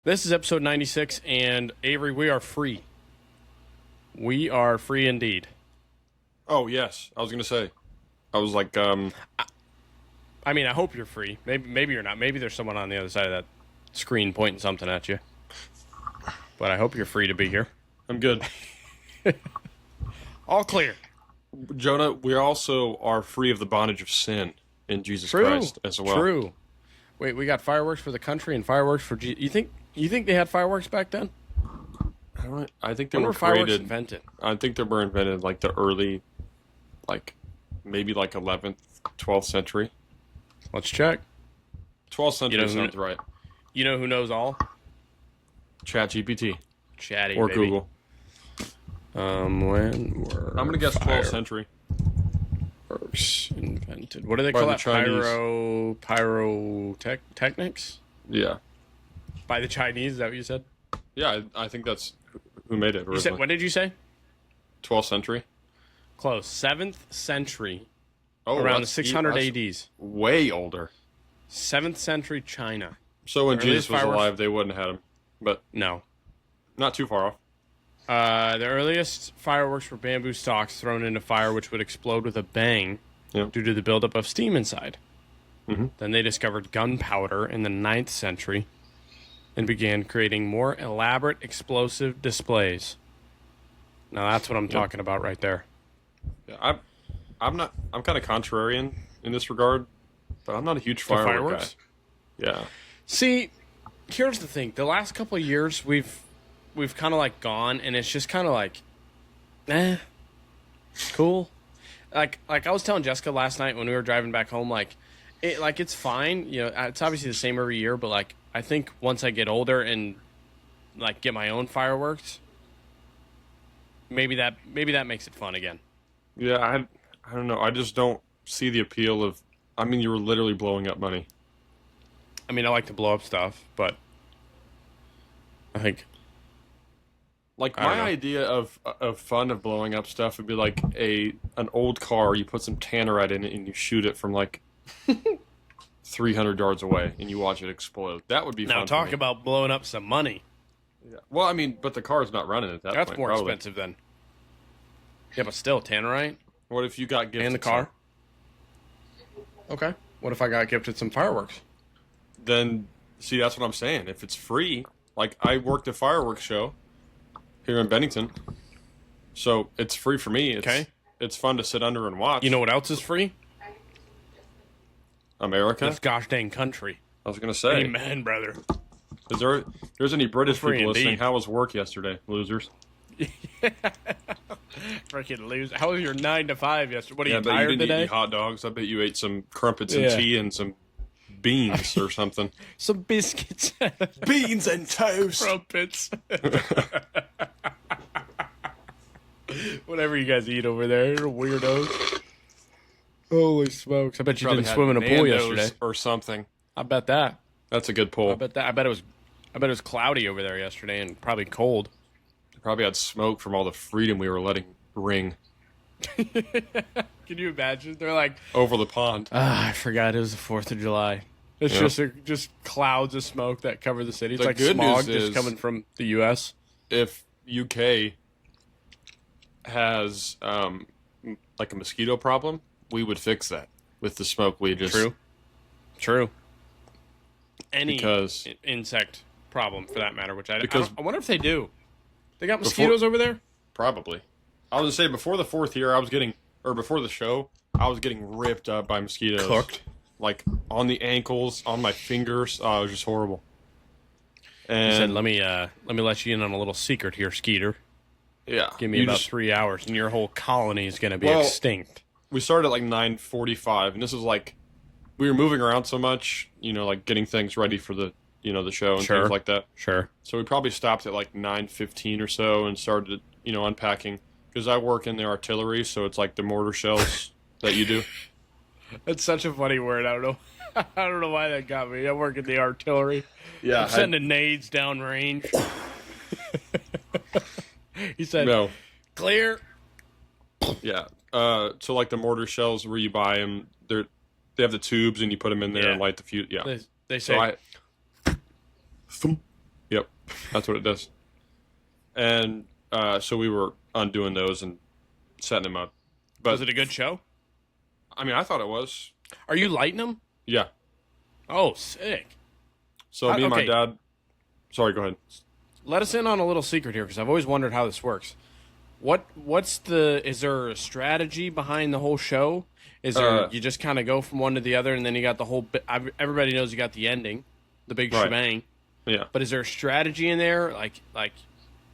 This is episode 96, and Avery, we are free. We are free indeed. Oh, yes. I was going to say. I was like, I mean, I hope you're free. Maybe you're not. Maybe there's someone on the other side of that screen pointing something at you. But I hope you're free to be here. I'm good. All clear. Jonah, we also are free of the bondage of sin in Jesus True. Christ as well. True. Wait, we got fireworks for the country and fireworks for You think they had fireworks back then? I think they When were were fireworks created. invented? I think they were invented like the early, maybe 11th, 12th century. Let's check. 12th century sounds right. You know who knows all? ChatGPT Chatty, or baby. Google. When were I'm gonna guess 12th century. fireworks invented? What do they By call the that? Chinese. Pyrotechnics? Yeah, By the Chinese, is that what you said? yeah. I think that's who made it You said, originally. what did you say? 12th century. Close. 7th century. Oh, Around the that's 600 that's ADs. way older. 7th century China. So when The earliest Jesus was fireworks- alive, they wouldn't have had him, but No. not too far off. The earliest fireworks were bamboo stalks thrown into fire, which would explode with a bang Yeah. due to the buildup of steam inside. Mhm. Then they discovered gunpowder in the 9th century and began creating more elaborate explosive displays. Now that's what I'm talking about right there. Yeah, I'm kind of contrarian in this regard, but I'm not a huge firework fireworks? guy. Yeah. See, here's the thing. The last couple of years, we've kind of gone, and it's just kind of cool. Like I was telling Jessica last night when we were driving back home, it's fine. You know, it's obviously the same every year, but I think once I get older and get my own fireworks, maybe that makes it fun again. Yeah, I don't know. I just don't see the appeal of. I mean, you were literally blowing up money. I mean, I like to blow up stuff, but I think I don't My know. idea of fun of blowing up stuff would be like an old car. You put some tannerite in it and you shoot it from 300 yards away and you watch it explode. That would be now fun. talk for me. about blowing up some money. Yeah. Well, I mean, but the car's not running at that That's point. more probably. expensive than. Yeah, but still, tannerite What if you got gifted and the car. Okay. What if I got gifted some fireworks? Then see, that's what I'm saying. If it's free, I worked a fireworks show here in Bennington, so it's free for me. Okay. It's fun to sit under and watch. You know what else is free? America. This gosh dang country. I was gonna say, Amen, brother. is there's any British Free people listening? indeed. How was work yesterday, losers? Freaking lose. How was your 9 to 5 yesterday? What are Yeah, you I bet you tired didn't eat today? any hot dogs. I bet you ate some crumpets and Yeah. tea and some beans or something. Some biscuits. Beans and toast. Crumpets. Whatever you guys eat over there, weirdos. Holy smokes. I bet you Probably didn't had swim in a pool Nando's yesterday. or something. I bet that. That's a good pull. I bet it was cloudy over there yesterday and probably cold. Probably had smoke from all the freedom we were letting ring Can you imagine? They're like, over the pond. I forgot it was the 4th of July. It's Yeah. just clouds of smoke that cover the city. It's The like good smog news just is- coming from the U.S. If UK has a mosquito problem, we would fix that with the smoke we just. True. Any Because- insect problem for that matter, which I Because- I wonder if they do. They got mosquitoes over there? Probably. I was gonna say before the 4th year, before the show, I was getting ripped up by mosquitoes. Cooked. On the ankles, on my fingers. Oh, it was just horrible. And He said, let me let you in on a little secret here, Skeeter. yeah, Give me you about just- 3 hours, and your whole colony is going to be Well, extinct. We started at 9:45, and this is we were moving around so much, getting things ready for the the show and Sure. things like that. Sure. So we probably stopped at 9:15 or so and started unpacking because I work in the artillery, so it's the mortar shells that you do. That's such a funny word. I don't know. I don't know why that got me. I work in the artillery. Yeah, I'm sending nades down range. He said, no, clear. yeah. So the mortar shells where you buy them, they have the tubes and you put them in there Yeah. and light the fuse. Yeah. They say, So thump, Yep, that's what it does. And so we were undoing those and setting them up. But Was it a good show? I mean, I thought it was. Are you lighting them? Yeah. Oh, sick. So me and my Okay. dad. Sorry, go ahead. Let us in on a little secret here because I've always wondered how this works. Is there a strategy behind the whole show? Is there you just kind of go from one to the other and then you got the whole everybody knows you got the ending, the big Right. shebang. Yeah. But is there a strategy in there like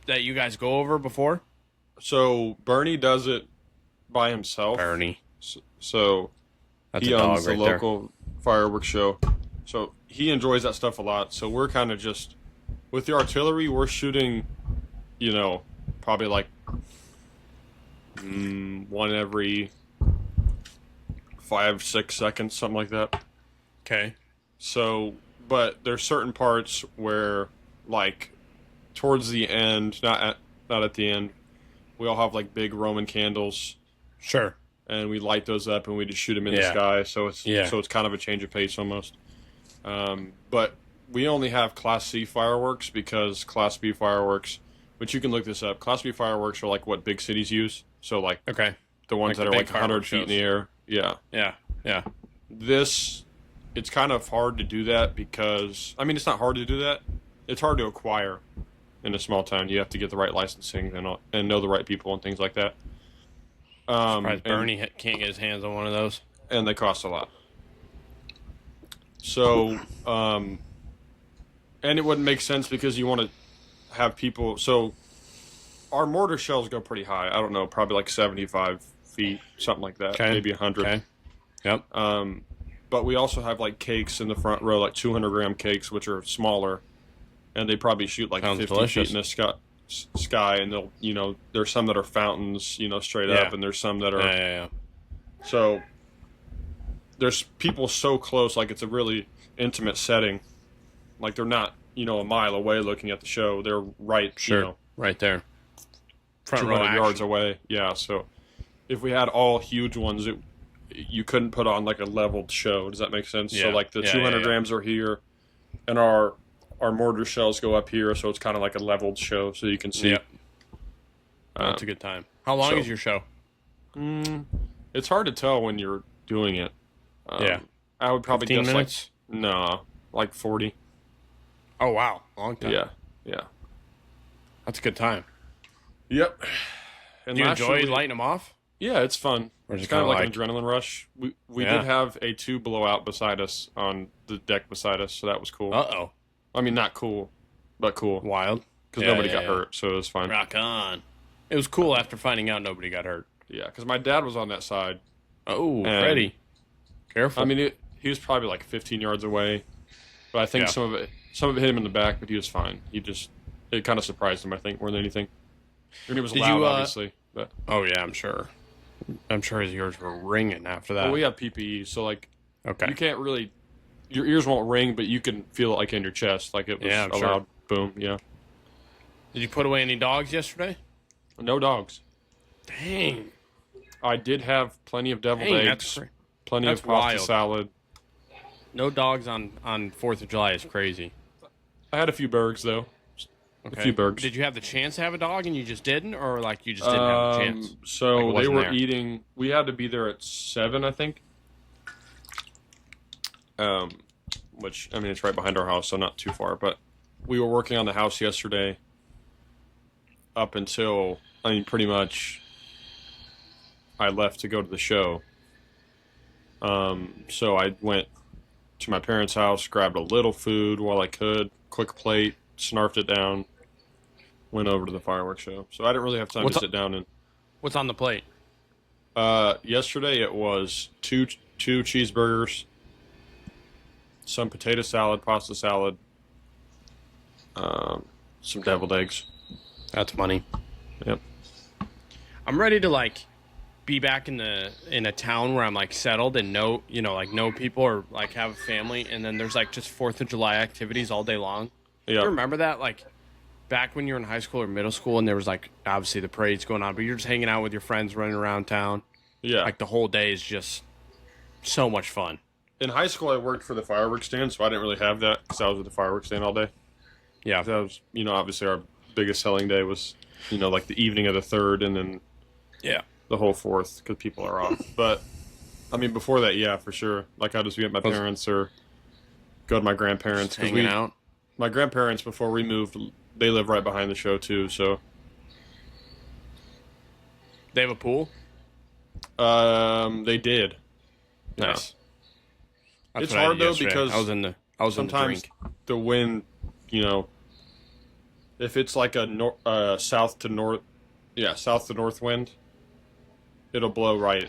that you guys go over before? So Bernie does it by himself. Bernie. So That's he a dog owns right the local fireworks show. So he enjoys that stuff a lot. So we're kind of just with the artillery, we're shooting, probably like one every 5-6 seconds, something like that. Okay. So, but there's certain parts where, like, towards the end, not at the end, we all have like big Roman candles, Sure. and we light those up and we just shoot them in the Yeah. sky. So it's Yeah. kind of a change of pace almost. But we only have Class C fireworks because Class B fireworks, which you can look this up. Class B fireworks are like what big cities use. So like Okay. the ones Like that the are big like 100 fireworks feet in the air. Yeah. Yeah. Yeah. It's kind of hard to do that because, I mean, it's not hard to do that. It's hard to acquire in a small town. You have to get the right licensing and know the right people and things like that. Surprised Bernie can't get his hands on one of those. And they cost a lot. So, and it wouldn't make sense because you want to have people. So, our mortar shells go pretty high. I don't know, probably like 75 feet, something like that, Okay. maybe 100. Okay. Yep. But we also have like cakes in the front row, like 200-gram cakes, which are smaller, and they probably shoot like Sounds 50 delicious. feet in the sky. And they'll, there's some that are fountains, straight Yeah. up, and there's some that are. Yeah. So there's people so close, like it's a really intimate setting. Like they're not, a mile away looking at the show. They're right, Sure. Right there. Front row 200 action. yards away. Yeah. So if we had all huge ones, you couldn't put on like a leveled show. Does that make sense? Yeah. So like the Yeah, 200 yeah. grams are here, and our mortar shells go up here, so it's kind of like a leveled show, so you can see. Yep. That's a good time. How long so- is your show? It's hard to tell when you're doing it. Yeah. I would probably 15 guess minutes? like 40. Oh, wow. Long time. Yeah. That's a good time. Yep. And Do you last enjoy year lighting them off? Yeah, it's fun. Or is It's it kind of kinda like an adrenaline rush. We Yeah. did have a tube blow out beside us on the deck beside us, so that was cool. Uh-oh. I mean, not cool, but cool Wild. because Yeah, nobody yeah, got yeah. hurt, so it was fine. Rock on. It was cool after finding out nobody got hurt. Yeah, because my dad was on that side. Oh, And- Freddie. Careful. I mean, he was probably like 15 yards away, but I think Yeah. some of it hit him in the back, but he was fine. It kind of surprised him, I think, more than anything. And it was Did loud, you, obviously, but oh, yeah, I'm sure. I'm sure his ears were ringing after that. well, we have PPE, so like Okay. you can't really, your ears won't ring, but you can feel it like in your chest, like it was Yeah, I'm a sure. loud boom. Yeah, Did you put away any dogs yesterday? no dogs. Dang. I did have plenty of deviled Dang, eggs, that's plenty that's of pasta wild. salad. no dogs on 4th of July is crazy. I had a few burgers though. Okay. few burgers. Did you have the chance to have a dog and you just didn't, or like you just didn't have the chance? So Like it they wasn't were there. eating. We had to be there at 7, I think. Which I mean, it's right behind our house, so not too far. But we were working on the house yesterday, up until pretty much. I left to go to the show. So I went to my parents' house, grabbed a little food while I could, quick plate, snarfed it down, went over to the fireworks show. So I didn't really have time What's to sit down and. What's on the plate? Yesterday it was two cheeseburgers, some potato salad, pasta salad, some deviled eggs. That's money. Yep. I'm ready to like be back in a town where I'm like settled and know people or like have a family, and then there's like just 4th of July activities all day long. Do you Yeah. remember that? Like back when you were in high school or middle school and there was like obviously the parades going on, but you're just hanging out with your friends running around town. Yeah. Like the whole day is just so much fun. In high school, I worked for the fireworks stand, so I didn't really have that because I was at the fireworks stand all day. Yeah. That was, obviously our biggest selling day was, like the evening of the 3rd and then Yeah. the whole 4th because people are off. But, I mean, before that, yeah, for sure. Like, I'd just be at my parents or go to my grandparents. Just hanging out. My grandparents, before we moved, they live right behind the show, too, so. They have a pool? They did. Nice. Yeah. It's hard, though, because I was in the sometimes drink. the wind, if it's like a south to north wind, it'll blow right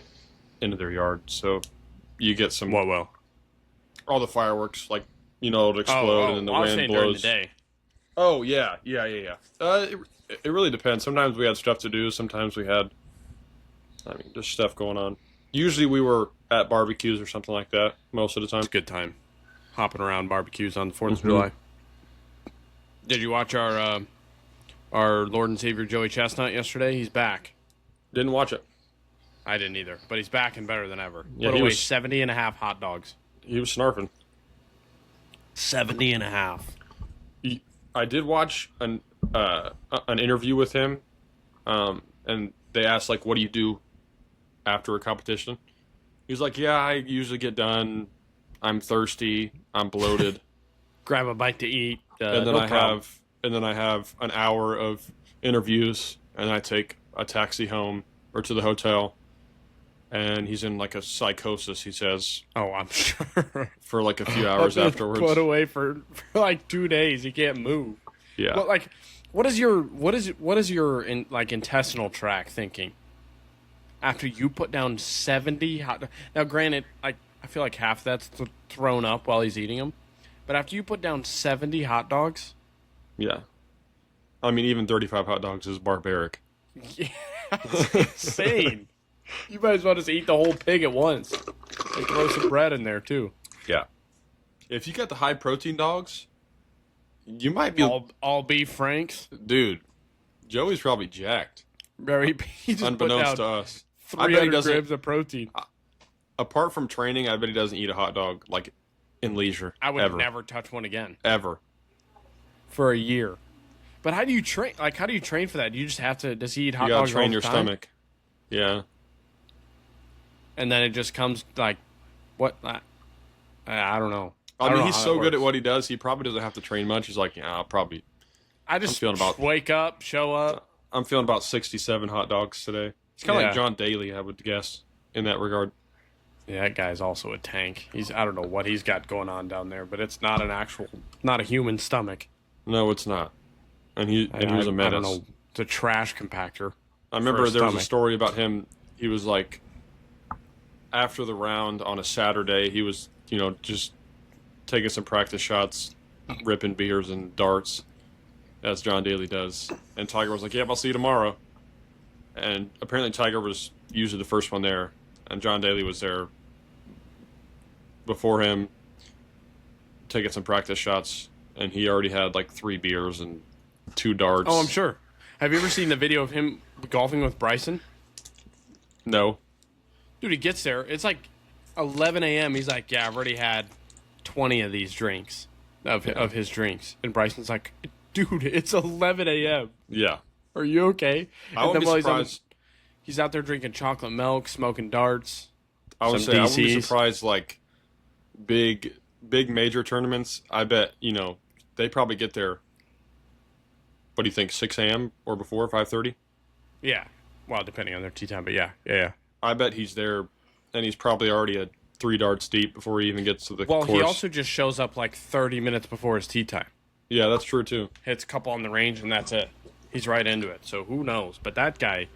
into their yard. So you get some Well. all the fireworks, like it'll explode and then the wind blows. During the day. Oh yeah. It really depends. Sometimes we had stuff to do. Sometimes we had, just stuff going on. Usually we were at barbecues or something like that most of the time. It's a good time. Hopping around barbecues on the 4th of July. Did you watch our Lord and Savior Joey Chestnut yesterday? He's back. Didn't watch it. I didn't either, but he's back and better than ever. Yeah, Put away 70 and a half hot dogs. He was snarfing. 70 and a half. I did watch an interview with him, and they asked, like, what do you do after a competition? He was like, yeah, I usually get done. I'm thirsty. I'm bloated. Grab a bite to eat. And then I have an hour of interviews, and I take a taxi home or to the hotel. And he's in like a psychosis, he says. Oh, I'm sure. For like a few hours afterwards. Put away for like 2 days. He can't move. Yeah. But like, what is your intestinal tract thinking? After you put down 70 hot dogs. Now, granted, I feel like half that's thrown up while he's eating them. But after you put down 70 hot dogs. Yeah. I mean, even 35 hot dogs is barbaric. Yeah, it's insane. You might as well just eat the whole pig at once. And throw some bread in there, too. Yeah. If you got the high protein dogs, you might be... All beef Franks? Dude, Joey's probably jacked. He just unbeknownst to us. 300 grams of protein. Apart from training, I bet he doesn't eat a hot dog, like, in leisure. I would ever. never touch one again. Ever. For a year. But how do you train? Like, how do you train for that? Do you just have to... Does he eat hot dogs all the time? You gotta train your stomach. Yeah. And then it just comes, like, what? I don't know. I mean, he's so good at what he does, he probably doesn't have to train much. He's like, yeah, I'll probably... I'm feeling about wake up, show up. I'm feeling about 67 hot dogs today. It's kind of like John Daly, I would guess, in that regard. Yeah, that guy's also a tank. I don't know what he's got going on down there, but it's not not a human stomach. No, it's not. And he was a menace. I don't know. It's a trash compactor. I remember there was a story about him. He was like, after the round on a Saturday, he was, just taking some practice shots, ripping beers and darts, as John Daly does. And Tiger was like, yep, I'll see you tomorrow. And apparently Tiger was usually the first one there. And John Daly was there before him, taking some practice shots. And he already had like 3 beers and 2 darts. Oh, I'm sure. Have you ever seen the video of him golfing with Bryson? No. Dude, he gets there. It's like 11 a.m. He's like, yeah, I've already had 20 of these drinks, of his drinks. And Bryson's like, dude, it's 11 a.m. Yeah. Are you okay? I wouldn't be surprised. He's out there drinking chocolate milk, smoking darts. I would say I wouldn't be surprised, like, big major tournaments. I bet, they probably get there, what do you think, 6 a.m. or before, 5:30? Yeah. Well, depending on their tee time, but yeah. I bet he's there, and he's probably already at 3 darts deep before he even gets to the course. Well, he also just shows up like 30 minutes before his tee time. Yeah, that's true, too. Hits a couple on the range, and that's it. He's right into it, so who knows? But that guy,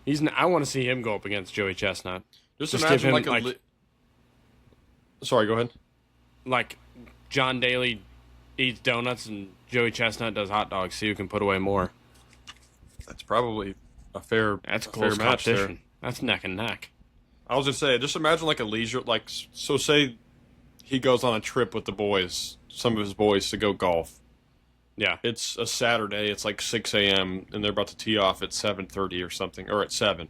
I want to see him go up against Joey Chestnut. Just imagine Sorry, go ahead. Like, John Daly eats donuts and Joey Chestnut does hot dogs, so you can put away more. That's probably a fair close match competition. there. That's neck and neck. I was going to say, just imagine like a leisure, like, so say he goes on a trip with the boys, some of his boys, to go golf. Yeah. It's a Saturday, it's like 6 a.m., and they're about to tee off at 7:30 or something, or at 7.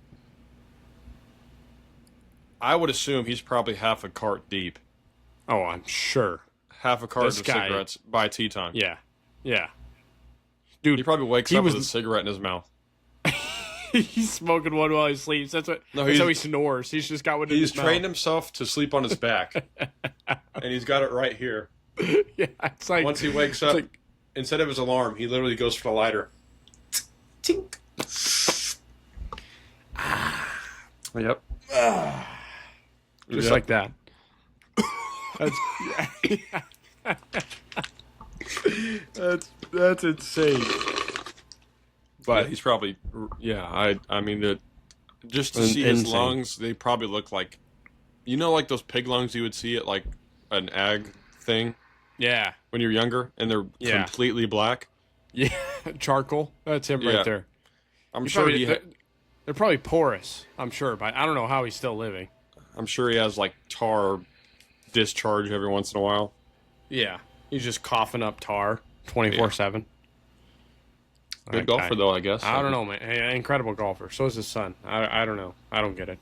I would assume he's probably half a cart deep. Oh, I'm sure. Half a cart of cigarettes by tee time. Yeah. Yeah. Dude, He probably wakes he up was- with a cigarette in his mouth. he's smoking one while he sleeps. That's how he snores. He's just got one in his He's mouth. trained himself to sleep on his back, and he's got it right here. Yeah, it's like Once he wakes up, instead of his alarm, he literally goes for the lighter. Tink. Yep. Just like that. That's insane. But he's probably, I mean, just to see his lungs, they probably look like, like those pig lungs you would see at like an ag thing. Yeah. When you're younger, and they're completely black. Yeah, charcoal. That's him right there. I'm sure they're probably porous. I'm sure, but I don't know how he's still living. I'm sure he has like tar discharge every once in a while. Yeah, he's just coughing up tar 24/7. Good golfer though, I guess. I don't know, man. Hey, incredible golfer. So is his son. I don't know. I don't get it.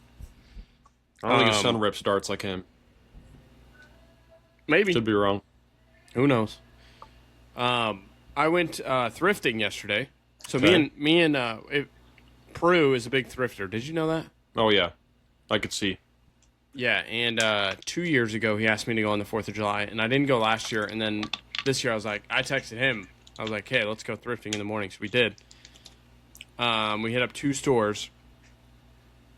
I don't think his son rips darts like him. Maybe. Could be wrong. Who knows? I went thrifting yesterday. So me and Prue is a big thrifter. Did you know that? Oh yeah, I could see. Yeah, and 2 years ago he asked me to go on the 4th of July, and I didn't go last year. And then this year I texted him. I was like, hey, let's go thrifting in the morning. So we did. We hit up 2 stores,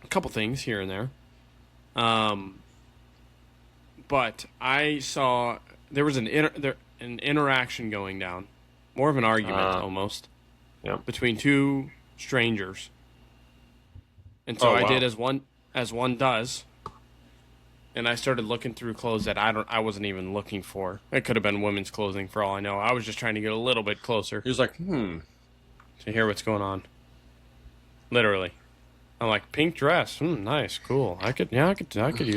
a couple things here and there. But I saw there was an interaction going down, more of an argument almost, between 2 strangers. And so I did as one does, and I started looking through clothes that I wasn't even looking for. It could have been women's clothing for all I know. I was just trying to get a little bit closer. He was like, to hear what's going on. Literally. I'm like, pink dress. Nice, cool. I could use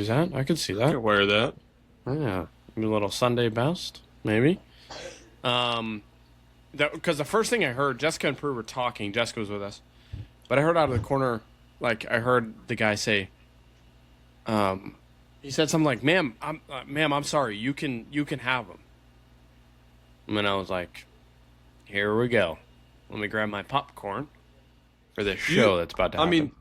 that. I could see that. I could wear that. Yeah. Maybe a little Sunday best, maybe. Because the first thing I heard, Jessica and Prue were talking. Jessica was with us. But I heard out of the corner, like, I heard the guy say, he said something like, ma'am, I'm sorry. You can have them. And then I was like, here we go. Let me grab my popcorn for this show that's about to happen. I mean,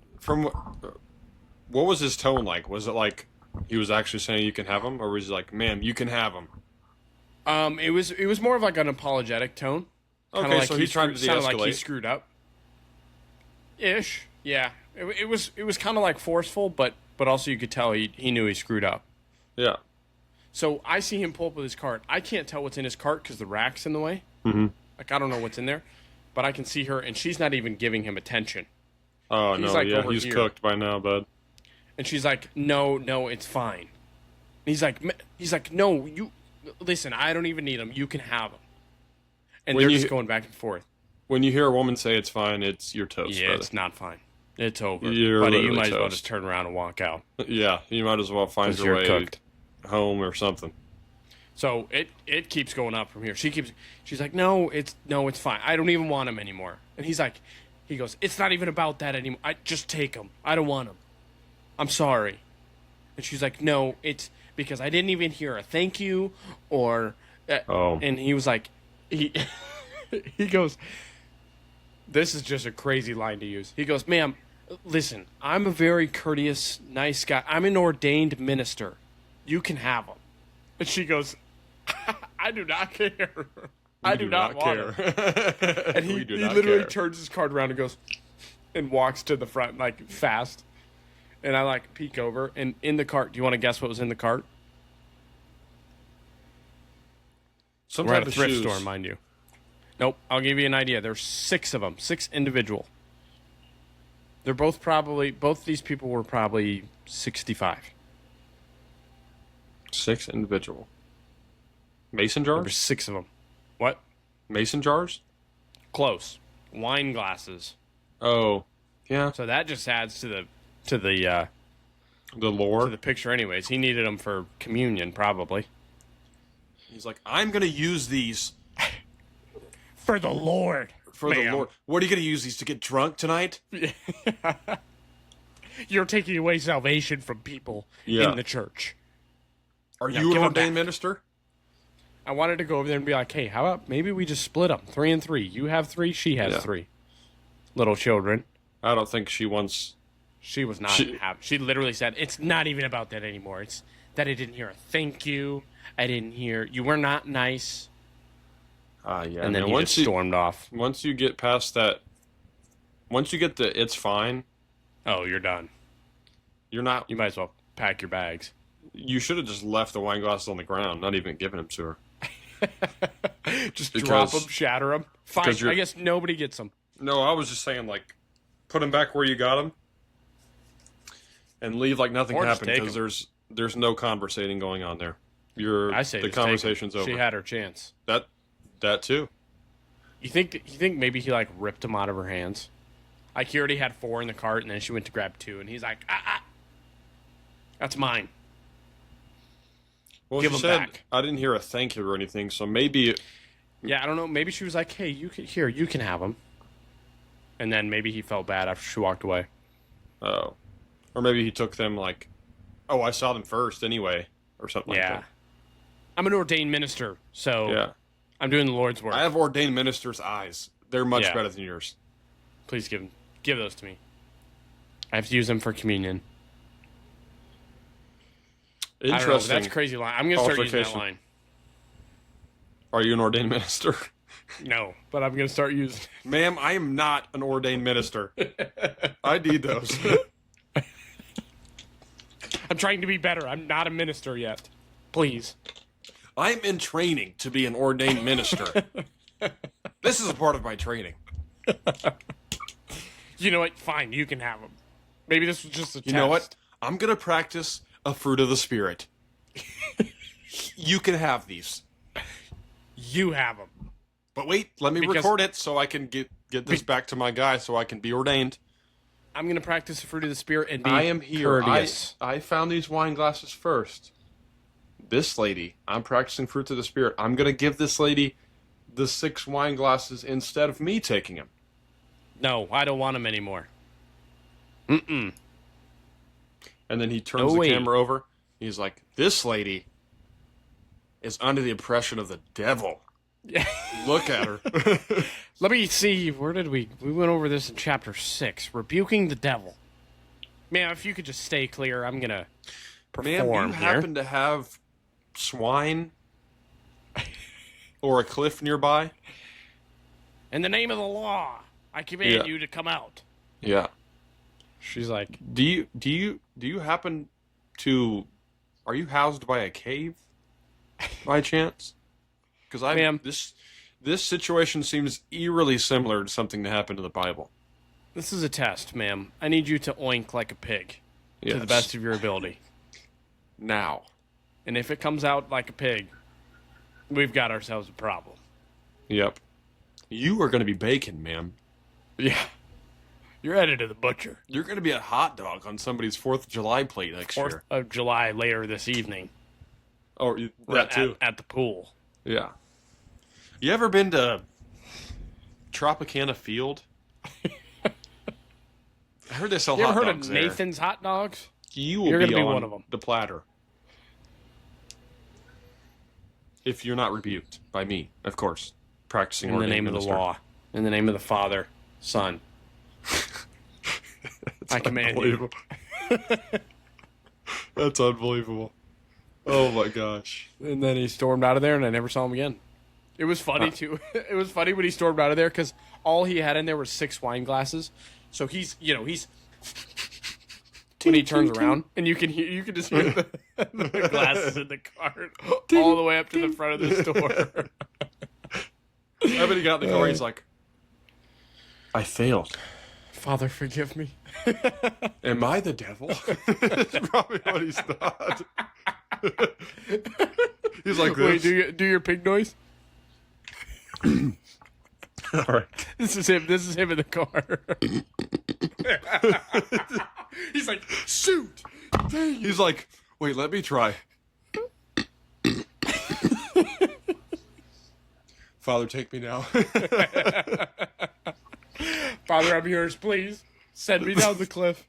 what was his tone like? Was it like he was actually saying you can have them, or was he like, ma'am, you can have them? It was more of like an apologetic tone. Okay, like so he's trying to de-escalate. Sounded like he screwed up. Ish, yeah. It was kind of like forceful, but also you could tell he knew he screwed up. Yeah. So I see him pull up with his cart. I can't tell what's in his cart because the rack's in the way. Mm-hmm. Like, I don't know what's in there. But I can see her, and she's not even giving him attention. Oh, no, yeah, he's cooked by now, bud. And she's like, no, it's fine. And he's like, no, you, listen, I don't even need them. You can have them. And they're just going back and forth. When you hear a woman say it's fine, you're toast, Yeah, brother. it's not fine. It's over. Buddy, you might as well just turn around and walk out. Yeah, you might as well find your way home or something. So it keeps going up from here. She's like, no, it's fine. I don't even want them anymore. And he goes, it's not even about that anymore. I just take them. I don't want them. I'm sorry. And she's like, no, it's because I didn't even hear a thank you or. And he was like, he goes, this is just a crazy line to use. He goes, ma'am, listen, I'm a very courteous, nice guy. I'm an ordained minister. You can have them. And she goes, I do not care. I do not want them. And he literally turns his cart around and goes and walks to the front, like, fast. And I, like, peek over. And in the cart, do you want to guess what was in the cart? We're at a thrift store, mind you. Nope, I'll give you an idea. There's 6 of them, 6 individual. They're both these people were probably 65. 6 individual. Mason jars? There were 6 of them. What? Mason jars? Close. Wine glasses. Oh, yeah. So that just adds to the lore, to the picture. Anyways, he needed them for communion, probably. He's like, I'm gonna use these for the Lord. The Lord. What are you gonna use these to get drunk tonight? You're taking away salvation from people in the church. Are you an ordained minister? I wanted to go over there and be like, hey, how about maybe we just split them 3 and 3? You have 3, she has 3. Little children. I don't think she wants. She was not happy. She literally said, it's not even about that anymore. It's that I didn't hear a thank you. I didn't hear, you were not nice. Yeah. And then he just stormed off. Once you get past that, once you get the it's fine. Oh, you're done. You're not. You might as well pack your bags. You should have just left the wine glasses on the ground, not even given them to her. Just drop them, shatter them. Fine, I guess nobody gets them. No, I was just saying, like, put them back where you got them, and leave like nothing happened, because there's no conversating going on there. I say the conversation's over. She had her chance. That too. You think maybe he like ripped them out of her hands? Like he already had 4 in the cart, and then she went to grab 2, and he's like, that's mine. Well, Give she them said back. I didn't hear a thank you or anything, so maybe. Yeah, I don't know. Maybe she was like, hey, you can have them. And then maybe he felt bad after she walked away. Oh, or maybe he took them like, oh, I saw them first anyway, or something like that. I'm an ordained minister, so I'm doing the Lord's work. I have ordained minister's eyes. They're much better than yours. Please give those to me. I have to use them for communion. Interesting. I don't know, that's a crazy line. I'm going to start using that line. Are you an ordained minister? No, but I'm going to start using it. Ma'am, I am not an ordained minister. I need those. I'm trying to be better. I'm not a minister yet. Please. I'm in training to be an ordained minister. This is a part of my training. You know what? Fine, you can have them. Maybe this was just a test. You know what? I'm going to practice a fruit of the Spirit. You can have these. You have them. But wait, let me record it so I can get this back to my guy so I can be ordained. I'm going to practice the fruit of the Spirit and be I am here. courteous. I found these wine glasses first. This lady, I'm practicing fruit of the Spirit. I'm going to give this lady the 6 wine glasses instead of me taking them. No, I don't want them anymore. Mm-mm. And then he turns the camera over. He's like, this lady is under the oppression of the devil. Look at her. Let me see. Where did we went over this in chapter 6. Rebuking the devil. Man, if you could just stay clear, I'm going to perform. Man, do you happen to have swine or a cliff nearby? In the name of the law, I command you to come out. Yeah. She's like, do you happen to, are you housed by a cave by chance? Because this situation seems eerily similar to something that happened in the Bible. This is a test, ma'am. I need you to oink like a pig to the best of your ability. Now. And if it comes out like a pig, we've got ourselves a problem. Yep. You are going to be bacon, ma'am. Yeah. You're headed to the butcher. You're going to be a hot dog on somebody's 4th of July plate next year. 4th of July later this evening. Oh, that too. At the pool. Yeah. You ever been to Tropicana Field? I heard they sell hot dogs there. You ever heard of Nathan's Hot Dogs? You're going to be on one of them. The platter. If you're not rebuked by me, of course. Practicing in the name of the law. In the name of the Father, Son. I command you. That's unbelievable. Oh my gosh. And then he stormed out of there, and I never saw him again. It was funny, too. It was funny when he stormed out of there, because all he had in there was 6 wine glasses. So he's when he turns around, and you can just hear the glasses in the cart all the way up to the front of the store. I bet he got in the car, he's like, I failed. Father, forgive me. Am I the devil? That's probably what he's thought. He's like, wait, do your pig noise? All right. This is him in the car. He's like, shoot. He's like, wait, let me try. Father, take me now. Father, I'm yours, please. Send me down the cliff.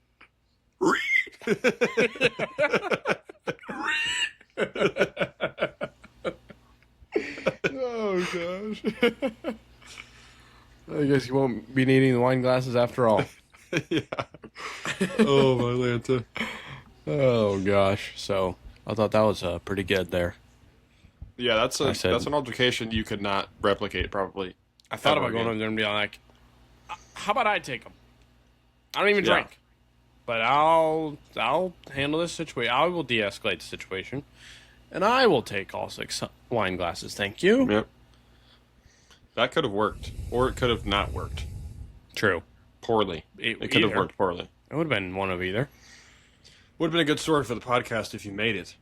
guess you won't be needing the wine glasses after all. Yeah. Oh, my Lanta. Oh gosh. So I thought that was pretty good there. Yeah, that's an altercation you could not replicate, probably. I thought about going over there and being like, "How about I take them? I don't even drink, but I'll handle this situation. I will de-escalate the situation, and I will take all 6 wine glasses. Thank you." Yep. That could have worked, or it could have not worked. True. Poorly. It could have worked poorly. It would have been one of either. Would have been a good story for the podcast if you made it.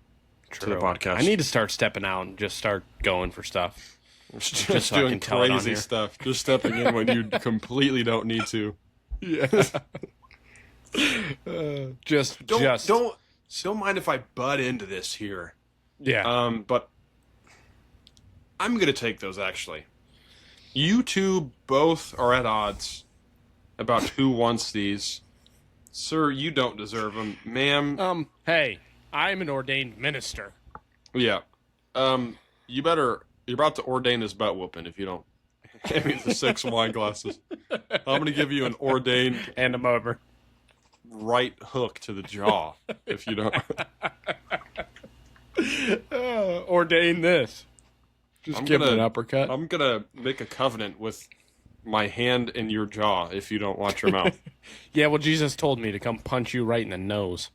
True. To the podcast. I need to start stepping out and just start going for stuff. Just so I doing can tell it on crazy here. stuff. Just stepping in when you completely don't need to. Yeah. Don't mind if I butt into this here. Yeah. But I'm gonna take those actually. You two both are at odds about who wants these. Sir, you don't deserve them. Ma'am. Hey, I'm an ordained minister. Yeah. You're about to ordain this butt whooping if you don't hand me the 6 wine glasses. I'm gonna give you an ordained And I'm over. right hook to the jaw if you don't. Ordain this. Just give it an uppercut. I'm gonna make a covenant with my hand in your jaw if you don't watch your mouth. Yeah, well, Jesus told me to come punch you right in the nose.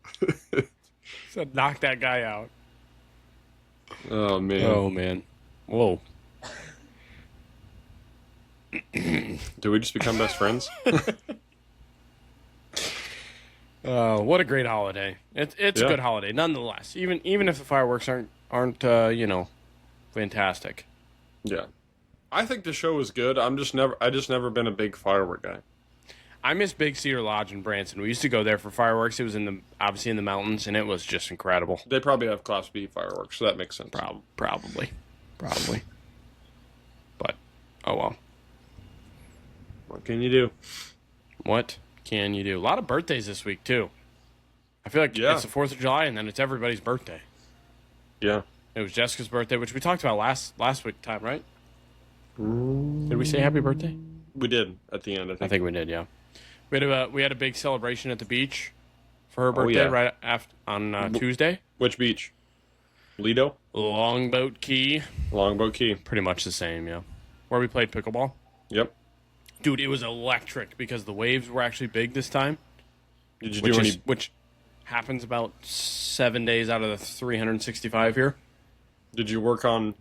Said, knock that guy out. Oh man. Oh, man. Whoa. Do we just become best friends? What a great holiday. It's a good holiday, nonetheless. Even if the fireworks aren't fantastic. Yeah. I think the show is good. I just never been a big firework guy. I miss Big Cedar Lodge in Branson. We used to go there for fireworks. It was obviously in the mountains, and it was just incredible. They probably have Class B fireworks, so that makes sense. Probably. But, oh well. What can you do? What can you do? A lot of birthdays this week, too. I feel like it's the 4th of July, and then it's everybody's birthday. Yeah. It was Jessica's birthday, which we talked about last week time, right? Did we say happy birthday? We did at the end, I think we did, yeah. We had a big celebration at the beach for her birthday right after on Tuesday. Which beach? Lido? Longboat Key. Longboat Key. Pretty much the same, yeah. Where we played pickleball. Yep. Dude, it was electric because the waves were actually big this time. Did you do any? Which happens about 7 days out of the 365 here. Did you work on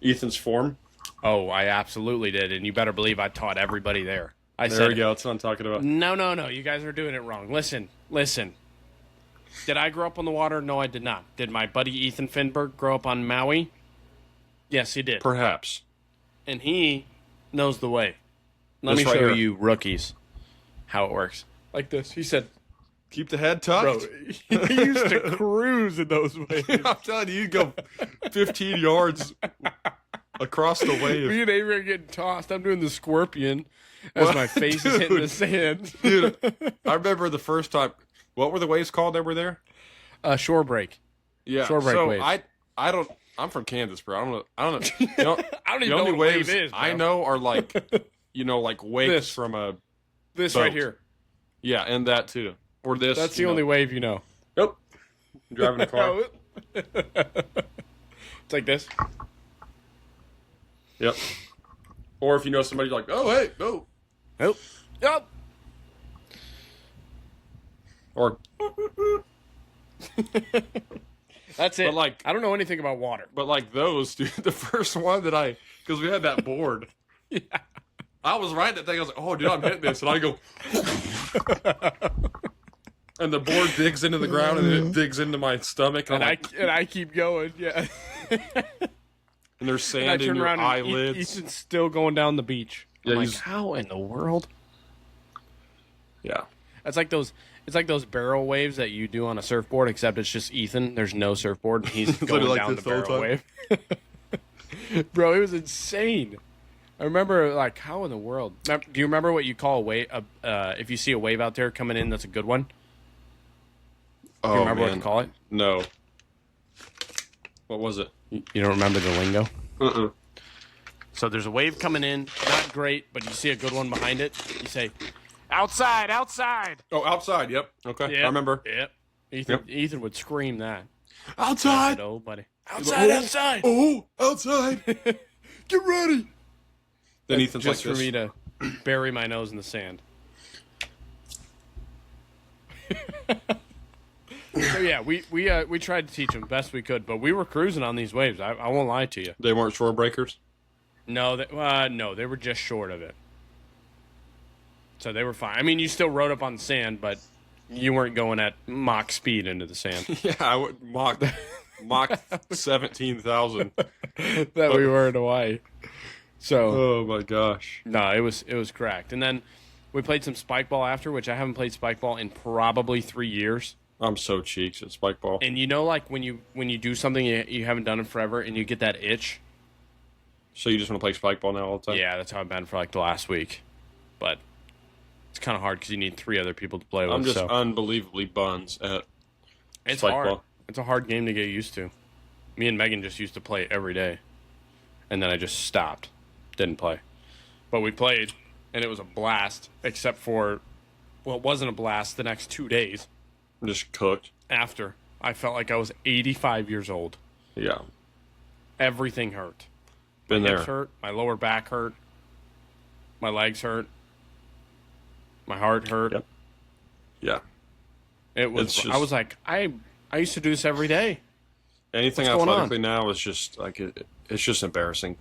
Ethan's form? Oh, I absolutely did, and you better believe I taught everybody there. There we go. That's what I'm talking about. No. You guys are doing it wrong. Listen. Did I grow up on the water? No, I did not. Did my buddy Ethan Finberg grow up on Maui? Yes, he did. Perhaps. And he knows the way. Let me This right show here. you rookies how it works. Like this. He said, Keep the head tucked. bro, he used to cruise in those waves. I'm telling you, you go 15 yards across the wave. Me and Avery are getting tossed. I'm doing the scorpion as my face is hitting the sand. Dude, I remember the first time. What were the waves called that were there? Shore break. Yeah, Shore break so waves. I don't. I'm from Kansas, bro. I don't know. You know I don't even the know only what waves wave is, bro. I know are like, like wakes This. from a. This boat. right here. Yeah, and that too. Or this. That's the only wave you know. Nope. Driving a car. It's like this. Yep. Or if you know somebody like, oh hey, no. Nope. Yep. Or That's it. But, like- I don't know anything about water. but like those, dude. The first one that because we had that board. Yeah. I was riding that thing. I was like, oh, dude, I'm hitting this. And I go. And the board digs into the ground and it digs into my stomach. And, I keep going. Yeah. and there's And I sand in turn your around eyelids. and Ethan's still going down the beach. Yeah, I'm like, he's- how in the world? Yeah. It's like those barrel waves that you do on a surfboard, except it's just Ethan. There's no surfboard. And he's going like down this the the whole barrel wave. Bro, it was insane. I remember, like, how in the world? Do you remember what you call a wave? If you see a wave out there coming in, that's a good one. Oh, Do you remember man. what to call it? No. What was it? You don't remember the lingo? So there's a wave coming in, not great, but you see a good one behind it. You say, outside, outside. Oh, outside. Yep. Okay. Yep. I remember. Yep. Yep. Ethan would scream that. Outside. Oh, buddy. Outside. Outside. Oh, outside. Get ready. Then Ethan's just like for this. me to bury my nose in the sand. So yeah, we tried to teach them best we could, but we were cruising on these waves. I won't lie to you. They weren't shore breakers. No, they were just short of it. So they were fine. I mean, you still rode up on the sand, but you weren't going at Mach speed into the sand. Yeah, I would Mach 17,000. That we were in Hawaii. So Oh my gosh. no, it was cracked. And then we played some spike ball after, which I haven't played spike ball in probably 3 years. I'm so cheeks at spike ball. And you know, like when you do something you haven't done it forever, and you get that itch. So you just want to play spike ball now all the time? Yeah, that's how I've been for like the last week. But it's kind of hard because you need 3 other people to play with. I'm just so. unbelievably buns at It's spike hard. ball. It's a hard game to get used to. Me and Megan just used to play every day, and then I just stopped, didn't play. But we played, and it was a blast. Except for, well, it wasn't a blast the next 2 days. I'm just cooked. After I felt like I was 85 years old. Yeah. Everything hurt. Been My there. hips hurt. My lower back hurt. My legs hurt. My heart hurt. Yep. Yeah. It was. It's just- I was like, I used to do this every day. Anything What's going on? athletically now is just like it's just embarrassing.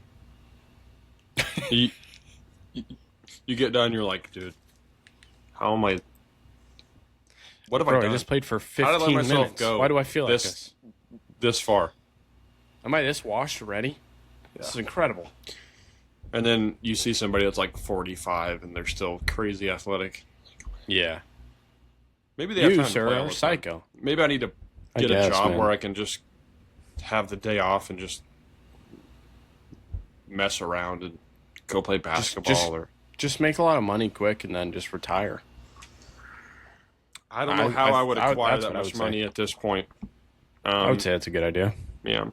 you, you get done, you're like, dude, how am I? What have I Bro, done? I just played for How did I let 15 myself minutes. go Why do I feel like this? this far? Am I this washed already? This is incredible. And then you see somebody that's like 45 and they're still crazy athletic. Yeah. Maybe they have You, time to sir, play all are the time. psycho. Maybe I need to I get guess, a job man. where I can just have the day off and just mess around and go play basketball or Just make a lot of money quick and then just retire. I don't know how I would acquire that's that what I much would money at this point. I would say that's a good idea. Yeah.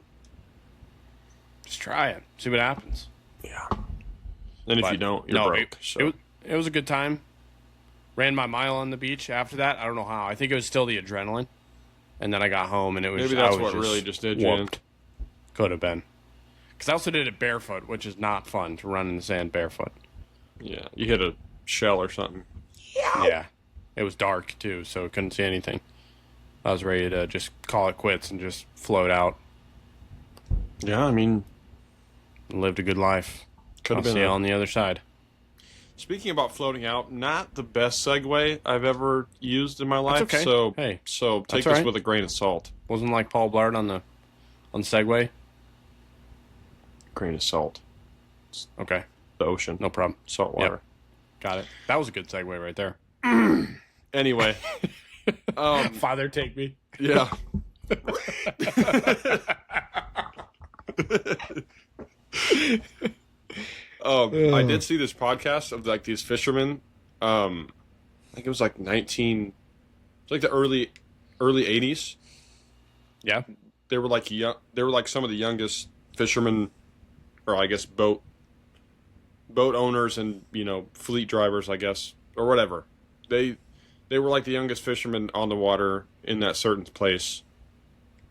Just try it. See what happens. Yeah. And if But you don't, you're broke. It was a good time. Ran my mile on the beach after that. I don't know how. I think it was still the adrenaline. And then I got home and it was Maybe I that's was what really just did you in. whooped. Could have been. Because I also did it barefoot, which is not fun to run in the sand barefoot. Yeah. You hit a shell or something. Yeah. It was dark too, so I couldn't see anything. I was ready to just call it quits and just float out Yeah, I mean, and lived a good life. could I'll have been. see you on the other side. Speaking about floating out, not the best segue I've ever used in my life. okay. So, Hey, so take that's all this right. with a grain of salt. Wasn't like Paul Blart on Segway. Grain of salt. Okay, The ocean. no problem. Salt water. Got it. That was a good segue right there. Anyway. Father, take me. Yeah. I did see this podcast of like these fishermen. I think it was like it's like the early 80s. Yeah. They were like young. They were like some of the youngest fishermen, or I guess boat owners and fleet drivers, I guess, or whatever. They were like the youngest fishermen on the water in that certain place.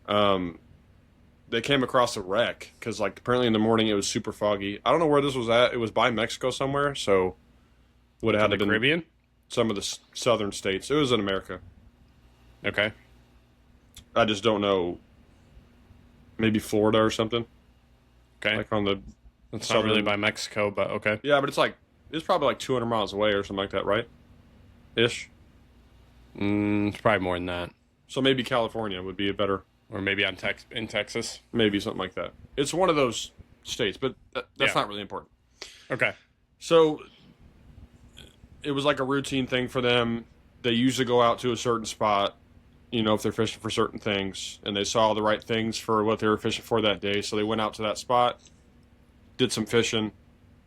They came across a wreck because like apparently in the morning it was super foggy. I don't know where this was at. It was by Mexico somewhere, so would have had The to been Caribbean. some of the southern states. It was in America. Okay. I just don't know. Maybe Florida or something. Okay. Like on the It's not really by Mexico, but okay. Yeah, but it's probably like 200 miles away or something like that, right? Ish. It's probably more than that, So maybe California would be a better, or maybe in Texas. maybe something like that. It's one of those states, but that's Yeah. not really important. Okay. So it was like a routine thing for them. They usually go out to a certain spot, if they're fishing for certain things, and they saw the right things for what they were fishing for that day. So they went out to that spot, did some fishing,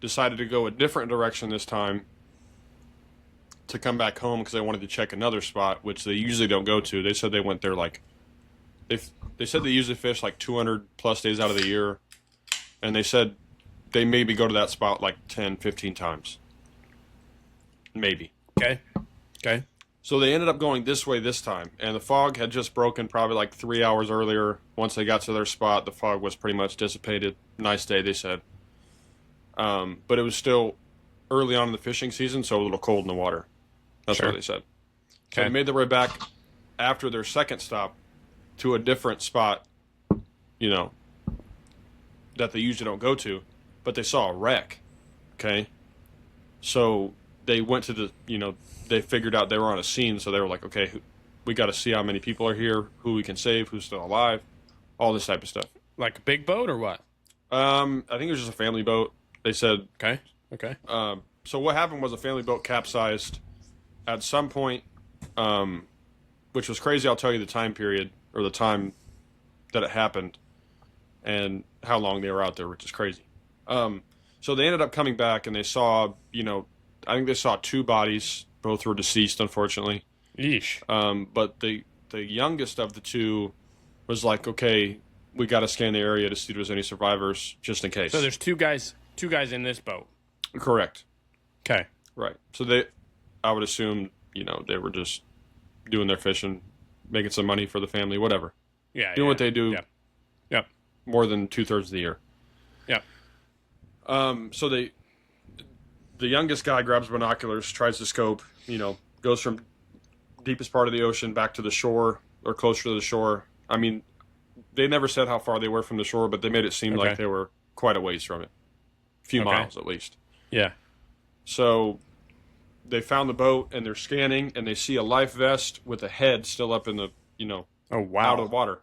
decided to go a different direction this time to come back home because they wanted to check another spot, which they usually don't go to. They said they went there like they said they usually fish like 200 plus days out of the year, and they said they maybe go to that spot like 10, 15 times. Maybe. Okay. Okay. So they ended up going this way this time, and the fog had just broken probably like 3 hours earlier. Once they got to their spot, the fog was pretty much dissipated. Nice day, they said. But it was still early on in the fishing season, so a little cold in the water. That's Sure. what they said. So Okay. they made their way back after their second stop to a different spot, you know, that they usually don't go to, but they saw a wreck. Okay. So they went to they figured out they were on a scene, so they were like, okay, we got to see how many people are here, who we can save, who's still alive, all this type of stuff. Like a big boat or what? I think it was just a family boat. They said. Okay. Okay. So what happened was a family boat capsized at some point, which was crazy. I'll tell you the time period or the time that it happened and how long they were out there, which is crazy. So they ended up coming back and they saw, I think they saw 2 bodies. Both were deceased, unfortunately. Yeesh. But the youngest of the 2 was like, okay, we got to scan the area to see if there's any survivors, just in case. So there's two guys in this boat. Correct. Okay. Right. So I would assume, they were just doing their fishing, making some money for the family, whatever. Yeah. Doing what they do. Yeah. Yep. More than 2/3 of the year. Yeah. So the youngest guy grabs binoculars, tries to scope, goes from deepest part of the ocean back to the shore or closer to the shore. I mean, they never said how far they were from the shore, but they made it seem like they were quite a ways from it. A few miles at least. Yeah. So they found the boat and they're scanning and they see a life vest with a head still up in the, Oh wow. out of the water.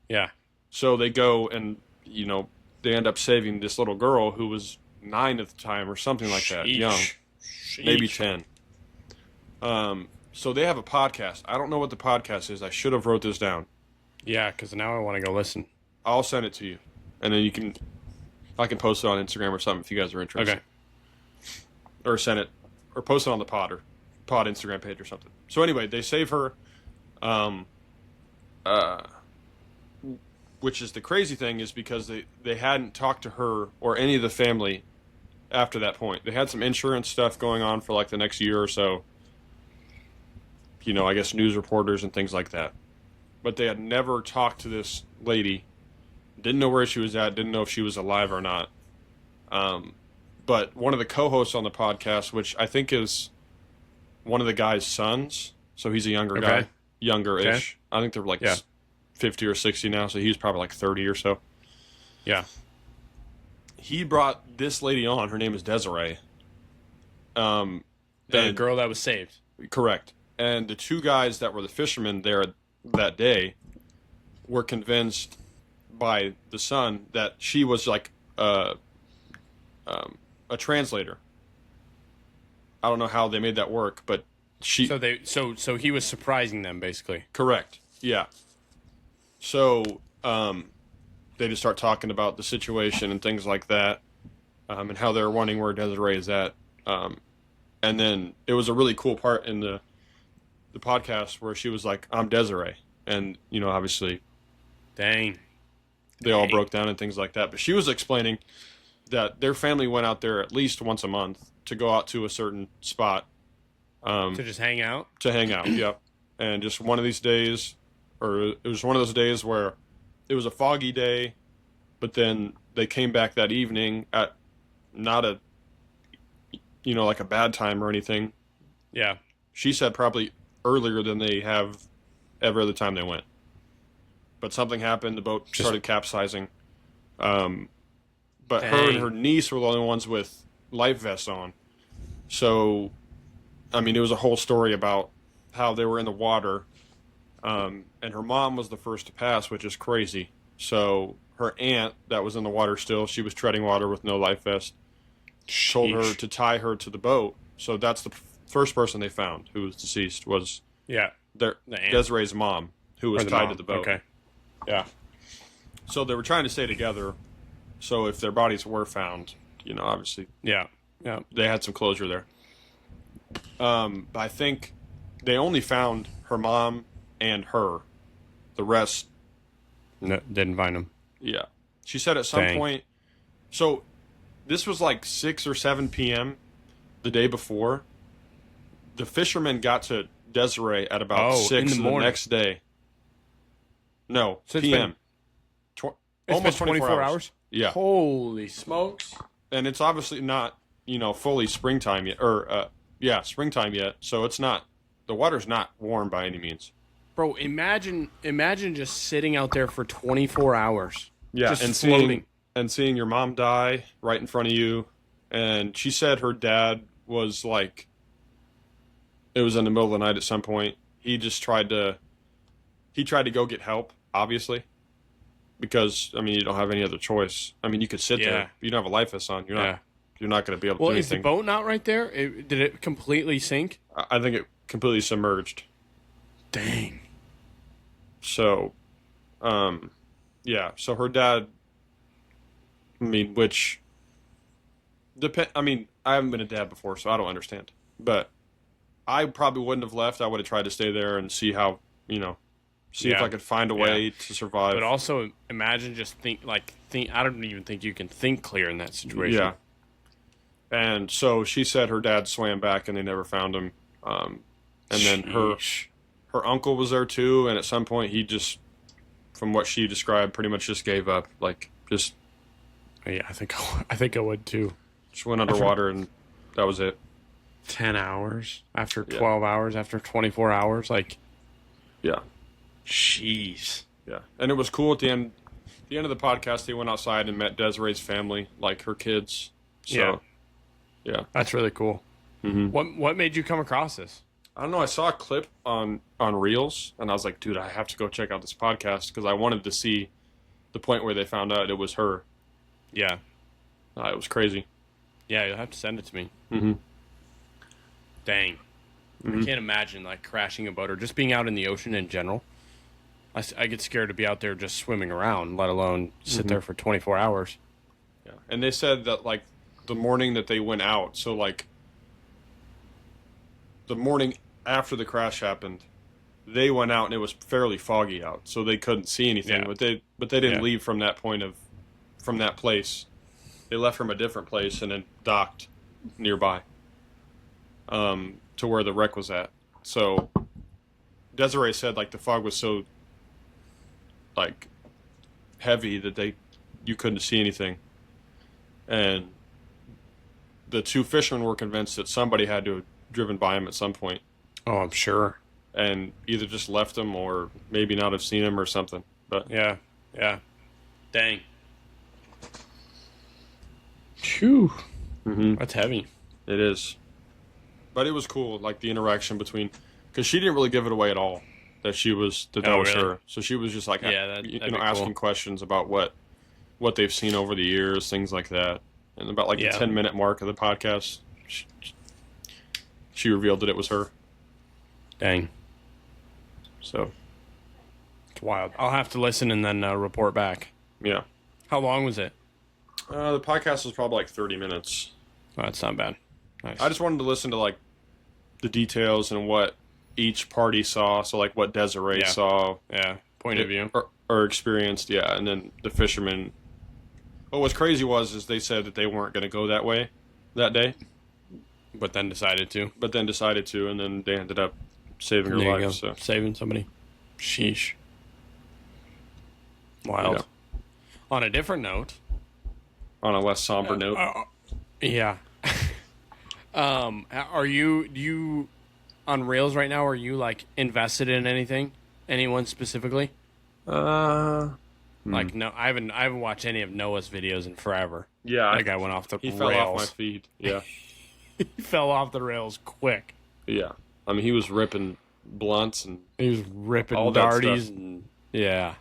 Yeah. So they go and, they end up saving this little girl who was 9 at the time or something like that, Sheesh. young, Sheesh. maybe 10. So they have a podcast. I don't know what the podcast is. I should have wrote this down. Yeah, because now I want to go listen. I'll send it to you, and then I can post it on Instagram or something if you guys are interested. Okay. Or send it, or post it on the pod Instagram page or something. So anyway, they save her, which is the crazy thing is because they hadn't talked to her or any of the family after that point. They had some insurance stuff going on for like the next year or so. I guess news reporters and things like that. But they had never talked to this lady. Didn't know where she was at. Didn't know if she was alive or not. But one of the co-hosts on the podcast, which I think is one of the guy's sons, so he's a younger guy, younger-ish. Okay. I think they're like 50 or 60 now, so he's probably like 30 or so. Yeah. He brought this lady on. Her name is Desiree. The girl that was saved. Correct. And the 2 guys that were the fishermen there that day were convinced by the son that she was like a translator. I don't know how they made that work, but she. So he was surprising them basically. Correct. Yeah. So they just start talking about the situation and things like that, and how they're wondering where Desiree is at. And then it was a really cool part in the podcast where she was like, "I'm Desiree," and obviously, Dang. they all broke down and things like that. But she was explaining that their family went out there at least once a month to go out to a certain spot. To just hang out? To hang out, yep. And just one of these days, or it was one of those days where it was a foggy day, but then they came back that evening at not a, like a bad time or anything. Yeah. She said probably earlier than they have every other time they went. But something happened, the boat started capsizing. But her and her niece were the only ones with life vests on. So, I mean, it was a whole story about how they were in the water. And her mom was the first to pass, which is crazy. So her aunt that was in the water still, she was treading water with no life vest, told her to tie her to the boat. So that's the first person they found who was deceased was the aunt. Desiree's mom, who was tied to the boat. Okay. Yeah. So they were trying to stay together. So if their bodies were found, obviously, Yeah. they had some closure there. But I think they only found her mom and her. The rest, No, didn't find him. yeah. She said at some point. So this was like 6 or 7 p.m. the day before. The fishermen got to Desiree at about 6 the next day. No, so p.m. Almost 24 hours? Yeah. Holy smokes. And it's obviously not, fully springtime yet, or, springtime yet, so it's not, the water's not warm by any means. Bro, imagine just sitting out there for 24 hours. Yeah, just and floating. seeing your mom die right in front of you. And she said her dad was like, it was in the middle of the night at some point. He tried to go get help, obviously. Because, you don't have any other choice. You could sit there. You don't have a life vest on. You're not going to be able to do anything. Well, is the boat not right there? Did it completely sink? I think it completely submerged. Dang. So, so her dad, which, I haven't been a dad before, so I don't understand. But I probably wouldn't have left. I would have tried to stay there and see how, if I could find a way to survive. But also, imagine just think. I don't even think you can think clear in that situation. Yeah. And so she said her dad swam back and they never found him. And then her uncle was there too. And at some point, he just, from what she described, pretty much just gave up. Yeah, I think I would too. Just went underwater and that was it. 10 hours after 12 hours after 24 hours, yeah. Jeez. Yeah, and it was cool at the end. The end of the podcast, they went outside and met Desiree's family, like her kids. So, yeah, that's really cool. Mm-hmm. What made you come across this? I don't know. I saw a clip on Reels, and I was like, dude, I have to go check out this podcast because I wanted to see the point where they found out it was her. Yeah, it was crazy. Yeah, you'll have to send it to me. Mm-hmm. Dang, I can't imagine crashing a boat or just being out in the ocean in general. I get scared to be out there just swimming around, let alone sit there for 24 hours. Yeah, and they said that the morning that they went out, so the morning after the crash happened, they went out and it was fairly foggy out, so they couldn't see anything. Yeah. But they didn't leave from that place. They left from a different place and then docked nearby, to where the wreck was at. So Desiree said the fog was so heavy that you couldn't see anything, and the two fishermen were convinced that somebody had to have driven by him at some point. Oh, I'm sure. And either just left him or maybe not have seen him or something. But yeah. Dang. Phew. Mm-hmm. That's heavy. It is. But it was cool, the interaction between, because she didn't really give it away at all that was really? her. So she was just that'd be asking cool. questions about what they've seen over the years, things like that. And about the 10-minute mark of the podcast, she revealed that it was her. Dang. So it's wild. I'll have to listen and then report back. Yeah. How long was it? The podcast was probably 30 minutes. Oh, that's not bad. Nice. I just wanted to listen to the details and what each party saw. So what Desiree saw. Yeah. Point of view. Or experienced. Yeah. And then the fishermen. What was crazy is they said that they weren't going to go that way that day. But then decided to. And then they ended up saving her life. So. Saving somebody. Sheesh. Wild. Yeah. On a different note. On a less somber note. Yeah. Are you on Rails right now? Are you invested in anything? Anyone specifically? No, No, I haven't watched any of Noah's videos in forever. Yeah, that guy went off the rails. He fell off my feed. Yeah, he fell off the rails quick. Yeah, he was ripping blunts and he was ripping all darties and yeah.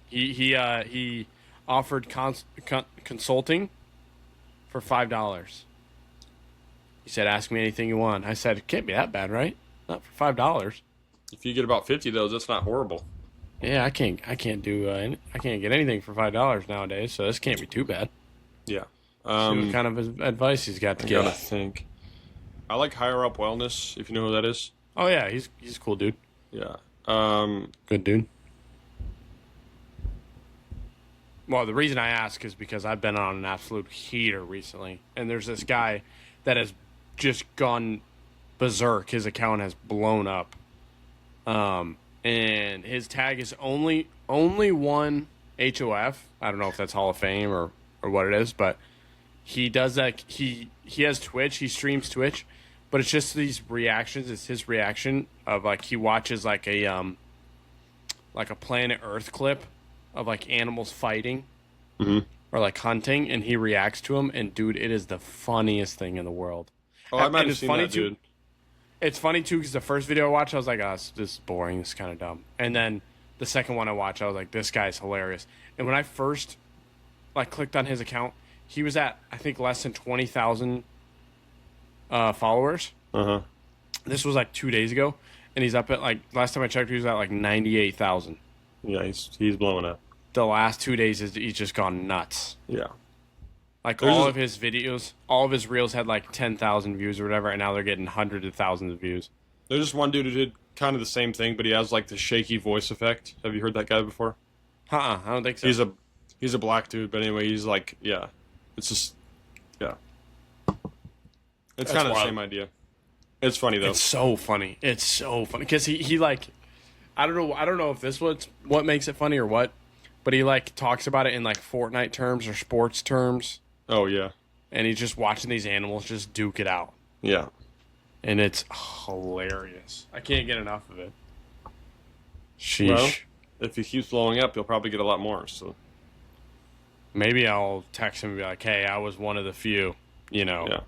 He offered consulting for $5. He said, "Ask me anything you want." I said, "It can't be that bad, right? Not for $5." If you get about 50 of those, that's not horrible. Yeah, I can't get anything for $5 nowadays, so this can't be too bad. Yeah. See what kind of advice he's got to give. I gotta think. I like Higher Up Wellness, if you know who that is. Oh yeah, he's a cool dude. Yeah. Good dude. Well, the reason I ask is because I've been on an absolute heater recently, and there's this guy that has just gone berserk. His account has blown up, and his tag is only one HOF. I don't know if that's Hall of Fame or what it is, but he does that. He has Twitch. He streams Twitch, but it's just these reactions. It's his reaction of like he watches like a Planet Earth clip of like animals fighting or like hunting, and he reacts to them. And dude, it is the funniest thing in the world. Oh, I might And have seen that, dude. It's funny too because the first video I watched, I was like, "Oh, this is boring. This is kind of dumb." And then the second one I watched, I was like, "This guy's hilarious." And when I first like clicked on his account, he was at I think less than 20,000 followers. This was like 2 days ago, and he's up at like last time I checked, he was at like 98,000. Yeah, he's blowing up. The last 2 days, he's just gone nuts. Yeah. Like There's all a- of his videos, all of his reels had like 10,000 views or whatever, and now they're getting hundreds of thousands of views. There's just one dude who did kind of the same thing, but he has like the shaky voice effect. Have you heard that guy before? I don't think so. He's a black dude, but anyway, he's like, yeah. It's just, yeah. It's kind of the wild. same idea. It's funny though. It's so funny. It's so funny because he like, I don't know if this what makes it funny or what, but he like talks about it in like Fortnite terms or sports terms, Oh yeah, and he's just watching these animals just duke it out, yeah. and it's hilarious. I can't get enough of it. Sheesh. Well, if he keeps blowing up, he'll probably get a lot more. So Maybe I'll text him and be like, "Hey, I was one of the few, you know, yeah,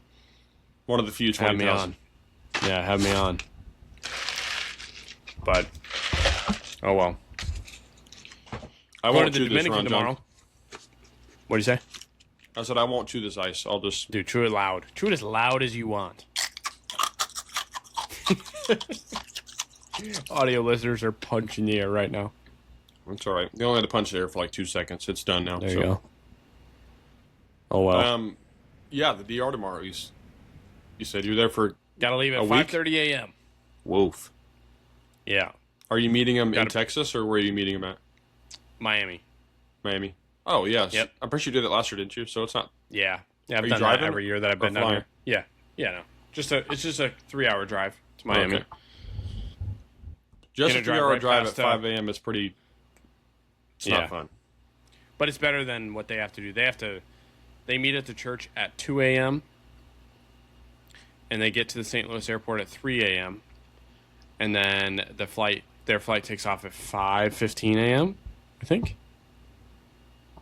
one of the few have me 20,000. on." Yeah, have me on. But oh well. I Going won't to the chew this, Dominican Ron John. tomorrow. What do you say? I said I won't chew this ice. I'll just. Dude, chew it loud. Chew it as loud as you want. Audio listeners are punching the air right now. It's all right. They only had to punch the air for like 2 seconds. It's done now. There you go. Oh well. Yeah, the DR tomorrow. You said you're there for Gotta leave at a week? 5:30 a.m. Woof. Yeah, Are you meeting him in Gotta- Texas or where are you meeting him at? Miami. Miami. Oh yes. Yep. I'm pretty sure you did it last year, didn't you? So it's not. Yeah, I've Are you done driving that every year that I've or been down flying? here. Yeah, no. It's just a 3-hour drive to Miami. Okay. Just Gonna a drive 3-hour right drive past, at 5 a.m. is pretty. It's Yeah. not fun. But it's better than what they have to do. They meet at the church at 2 a.m. and they get to the St. Louis airport at 3 a.m. and then their flight takes off at 5:15 a.m. I think.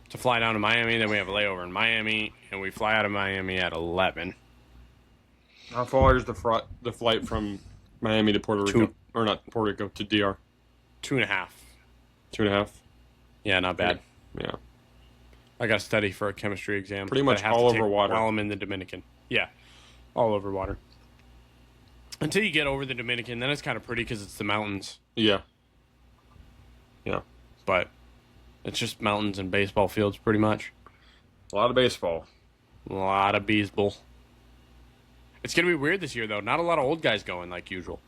To fly down to Miami, then we have a layover in Miami, and we fly out of Miami at 11. How far is the flight from Miami to Puerto Rico? Or not Puerto Rico, to DR? 2.5. 2.5? Yeah, not bad. Yeah. I got to study for a chemistry exam. Pretty that much I have to all take over water. while I'm in the Dominican. Yeah, all over water. Until you get over the Dominican, then it's kind of pretty because it's the mountains. Yeah. Yeah. But it's just mountains and baseball fields, pretty much. A lot of baseball. A lot of baseball. It's gonna be weird this year, though. Not a lot of old guys going like usual.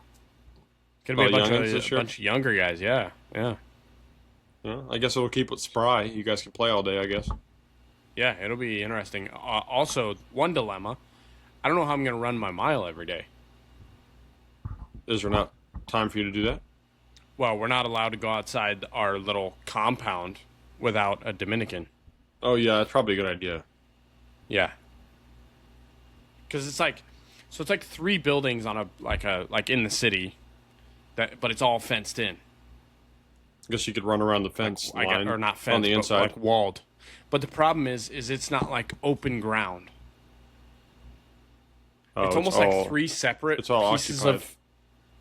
It's gonna be Oh, youngins a this year? bunch of younger guys. Yeah. Yeah. I guess it'll keep it spry. You guys can play all day, I guess. Yeah, it'll be interesting. Also, one dilemma: I don't know how I'm gonna run my mile every day. Is there not time for you to do that? Well, we're not allowed to go outside our little compound without a Dominican. Oh, yeah, that's probably a good idea. Yeah. Because it's like 3 buildings on like in the city, but it's all fenced in. I guess you could run around the fence line Or not fenced, on the but inside. like walled. But the problem is it's not like open ground. Oh, It's almost like 3 separate it's all pieces occupied. of.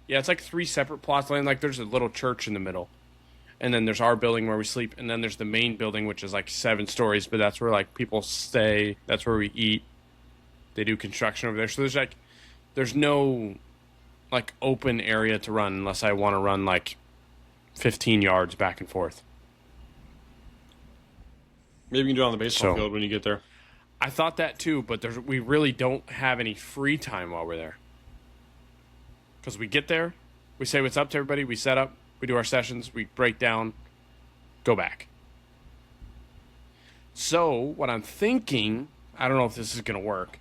Yeah, it's like 3 separate plots of land. Like there's a little church in the middle, and then there's our building where we sleep, and then there's the main building which is like 7 stories, but that's where like people stay. That's where we eat. They do construction over there, so there's no like open area to run unless I want to run like 15 yards back and forth. Maybe you can do it on the baseball So- field when you get there. I thought that too, but we really don't have any free time while we're there. Because we get there, we say what's up to everybody, we set up, we do our sessions, we break down, go back. So what I'm thinking, I don't know if this is going to work.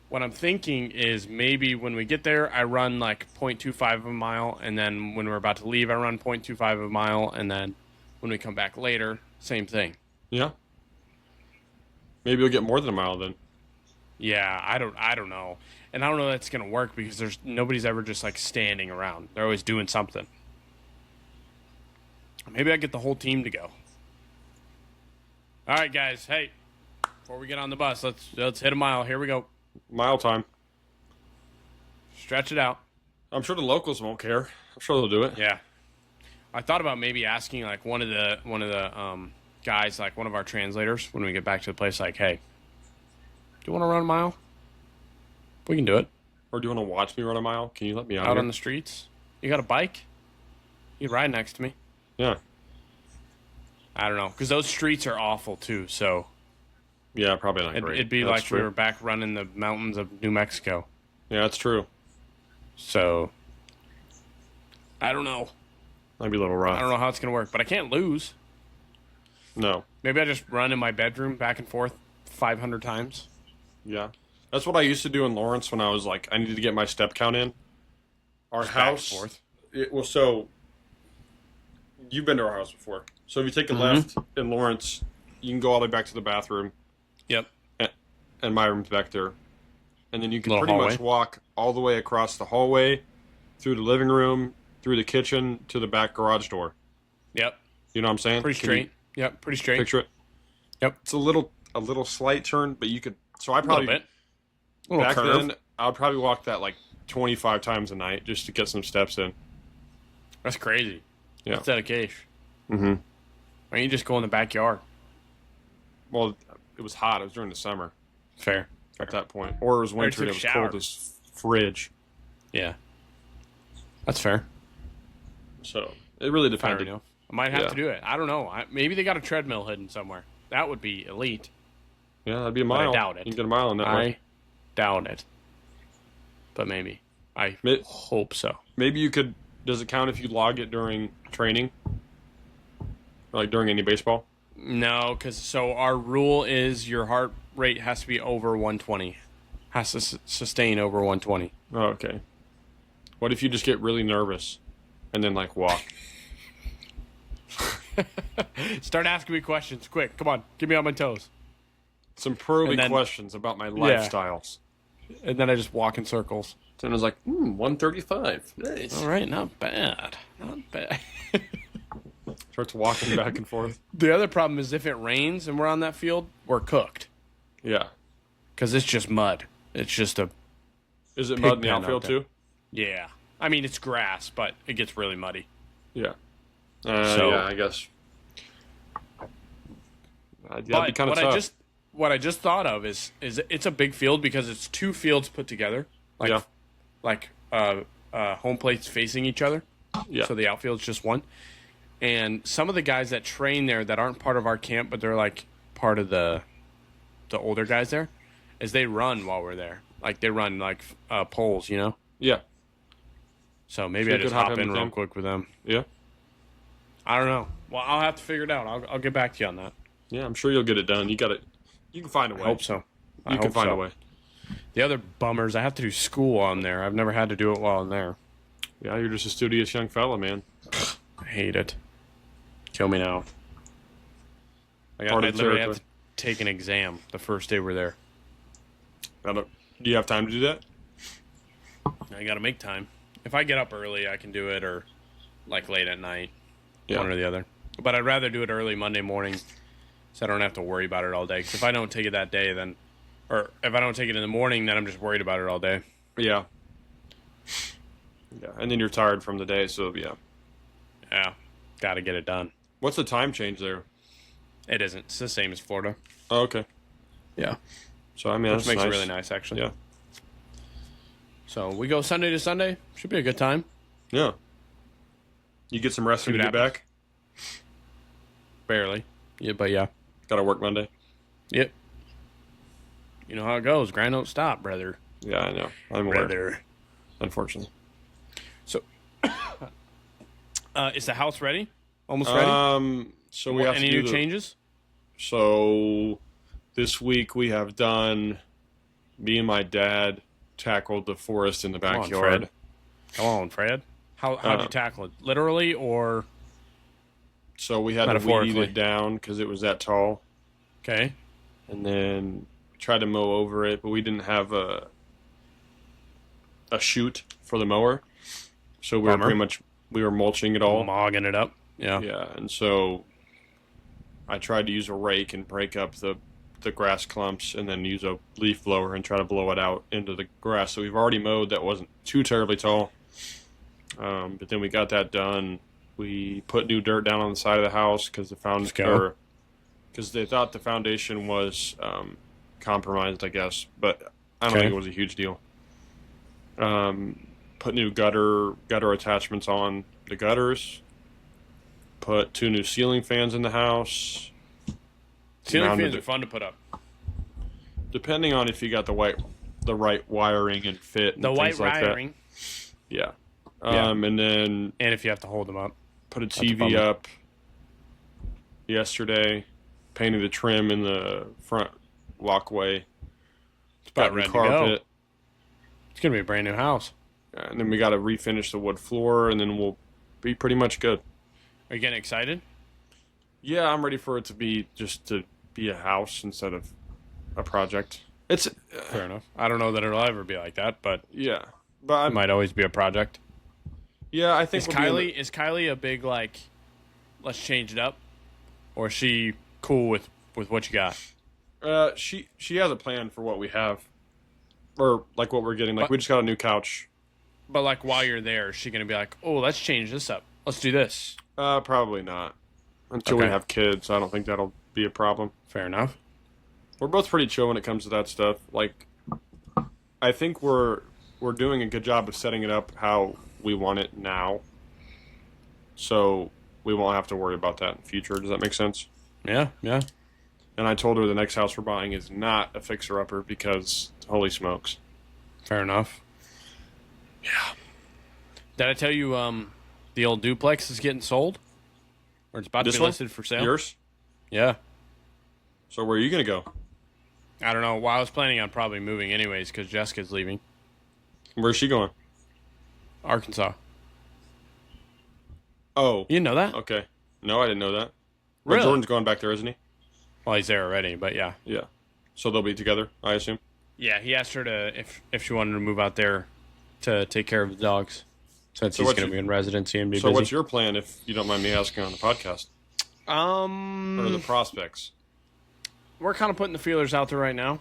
What I'm thinking is maybe when we get there, I run like 0.25 of a mile, and then when we're about to leave, I run 0.25 of a mile, and then when we come back later, same thing. Yeah. Maybe you'll get more than a mile then. Yeah, I don't know. And I don't know if that's going to work because nobody's ever just like standing around. They're always doing something. Maybe I get the whole team to go. All right, guys. Hey, before we get on the bus, let's hit a mile. Here we go. Mile time. Stretch it out. I'm sure the locals won't care. I'm sure they'll do it. Yeah. I thought about maybe asking like one of the guys, like one of our translators, when we get back to the place, like, hey, do you want to run a mile? We can do it. Or do you want to watch me run a mile? Can you let me out Out here? on the streets. You got a bike? You can ride next to me. Yeah. I don't know, because those streets are awful too. So Yeah, probably not great. it'd be That's like true. we were back running the mountains of New Mexico. Yeah, that's true. So I don't know. Might be a little rough. I don't know how it's gonna work, but I can't lose. No. Maybe I just run in my bedroom back and forth 500 times. Yeah. That's what I used to do in Lawrence when I was like, I needed to get my step count in. Our Just back and house. forth. So you've been to our house before. So if you take a left in Lawrence, you can go all the way back to the bathroom, Yep. and my room's back there. And then you can Little pretty hallway. much walk all the way across the hallway, through the living room, through the kitchen, to the back garage door. Yep. You know what I'm saying? Pretty Can you straight. Yep. Pretty straight. picture it? Yep. It's a little slight turn, but you could. So I A little probably bit. A little back curve. then I'd probably walk that like 25 times a night just to get some steps in. That's crazy. Yeah. That's dedication. Mm-hmm. Why don't you just go in the backyard? Well, it was hot. It was during the summer Fair. at that point, or it was winter. took And a it was shower. cold as fridge. Yeah. That's fair. So it really Fair depended. enough. I might have Yeah. to do it. I don't know. Maybe they got a treadmill hidden somewhere. That would be elite. Yeah, that'd be a But I mile. doubt it. You can get a mile in that I way. doubt it. But maybe. I May- hope so. Maybe you could. Does it count if you log it during training? Or like during any baseball? No, because so our rule is your heart rate has to be over 120. Has to sustain over 120. Oh, okay. What if you just get really nervous and then like walk? Start asking me questions. Quick. Come on. Get me on my toes. Some probing And then- questions about my lifestyles. And then I just walk in circles. Then I was like, 135. Nice. All right. Not bad. Not bad. Starts walking back and forth. The other problem is if it rains and we're on that field, we're cooked. Yeah. Because it's just mud. It's just a... Is it Pig mud in the pen out outfield there. too? Yeah. I mean, it's grass, but it gets really muddy. Yeah. So- Yeah, I guess. That'd be But kind of tough. what I just thought of is it's a big field because it's two fields put together. Like, Yeah. Like home plates facing each other. Yeah. So the outfield's just one. And some of the guys that train there that aren't part of our camp, but they're like part of the older guys there, is they run while we're there. Like they run like poles, you know? Yeah. So maybe So I you just could hop hop in in with real them. quick with them. Yeah. I don't know. Well, I'll have to figure it out. I'll get back to you on that. Yeah, I'm sure you'll get it done. You got it. You can find a way. I hope so. I You can hope find so. a way. The other bummers, I have to do school while I'm there. I've never had to do it while I'm there. Yeah, you're just a studious young fella, man. I hate it. Kill me now. I Part got of the literally have to territory. take an exam the first day we're there. Do you have time to do that? I got to make time. If I get up early, I can do it, or like late at night, Yeah. one or the other. But I'd rather do it early Monday morning, so I don't have to worry about it all day. Because if I don't take it that day, then, or if I don't take it in the morning, then I'm just worried about it all day. Yeah. Yeah, and then you're tired from the day, so yeah. Yeah, got to get it done. What's the time change there? It isn't. It's the same as Florida. Oh, okay. Yeah, So I mean, which that's makes nice. it really nice, actually. Yeah. So we go Sunday to Sunday. Should be a good time. Yeah. You get some rest See when you what get happens. back. Barely. Yeah, but yeah. Got to work Monday. Yep. You know how it goes. Grind don't stop, brother. Yeah, I know. I'm aware. Brother. Unfortunately. So, is the house ready? Almost ready? So we have Any to do new changes? So this week we have done. Me and my dad tackled the forest in the backyard. Come on, Fred. How'd you tackle it? Literally or So we had to weed it down because it was that tall. Okay. And then we tried to mow over it, but we didn't have a chute for the mower. So we were mulching it all. Mogging it up. Yeah. Yeah, and so I tried to use a rake and break up the grass clumps and then use a leaf blower and try to blow it out into the grass. So we've already mowed. That wasn't too terribly tall. But then we got that done. We put new dirt down on the side of the house because they thought the foundation was compromised, I guess. But I don't think it was a huge deal. Put new gutter attachments on the gutters. Put 2 new ceiling fans in the house. Ceiling fans are fun to put up. Depending on if you got the right wiring and fit and things like that. Yeah. And if you have to hold them up. Put a TV up yesterday. Painted the trim in the front walkway. It's about ready to go. It's going to be a brand new house. And then we got to refinish the wood floor, and then we'll be pretty much good. Are you getting excited? Yeah, I'm ready for it to be a house instead of a project. It's fair enough. I don't know that it'll ever be like that, but yeah, but it might always be a project. Yeah, I think is Kylie a big let's change it up, or is she cool with what you got? She has a plan for what we have, or what we're getting. We just got a new couch. But while you're there, is she gonna be like, oh, let's change this up. Let's do this. Probably not until we have kids. I don't think that'll be a problem. Fair enough. We're both pretty chill when it comes to that stuff. I think we're doing a good job of setting it up how we want it now, so we won't have to worry about that in the future. Does that make sense? Yeah. And I told her the next house we're buying is not a fixer-upper because holy smokes. Fair enough. Yeah. Did I tell you the old duplex is getting sold? Or it's about to be listed for sale? Yours? Yeah. So where are you going to go? I don't know. Well, I was planning on probably moving anyways because Jessica's leaving. Where's she going? Arkansas. Oh. You didn't know that? Okay. No, I didn't know that. Really? Well, Jordan's going back there, isn't he? Well, he's there already, but yeah. Yeah. So they'll be together, I assume? Yeah, he asked her if she wanted to move out there to take care of the dogs since he's going to be in residency and be busy. So what's your plan, if you don't mind me asking on the podcast? Or the prospects? We're kind of putting the feelers out there right now.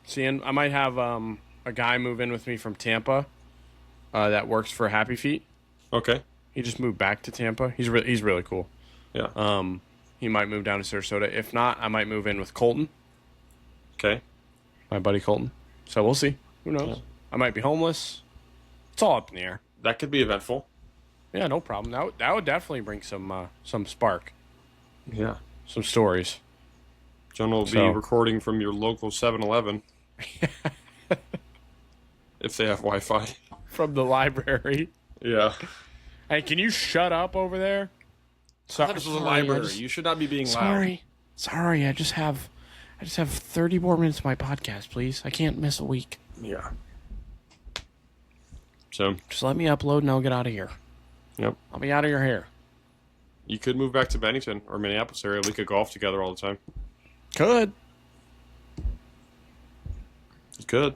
Seeing, I might have a guy move in with me from Tampa that works for Happy Feet. Okay. He just moved back to Tampa. He's really cool. Yeah. He might move down to Sarasota. If not, I might move in with Colton. Okay. My buddy Colton. So we'll see. Who knows? Yeah. I might be homeless. It's all up in the air. That could be eventful. Yeah, no problem. That would definitely bring some spark. Yeah. Some stories. John will be recording from your local 7-Eleven. If they have Wi-Fi. From the library. Yeah. Hey, can you shut up over there? Sorry, this was a library. You should not be being loud. Sorry, I just have 30 more minutes of my podcast, please. I can't miss a week. Yeah. So just let me upload and I'll get out of here. Yep. I'll be out of your hair. You could move back to Bennington or Minneapolis area. We could golf together all the time. Could. You could.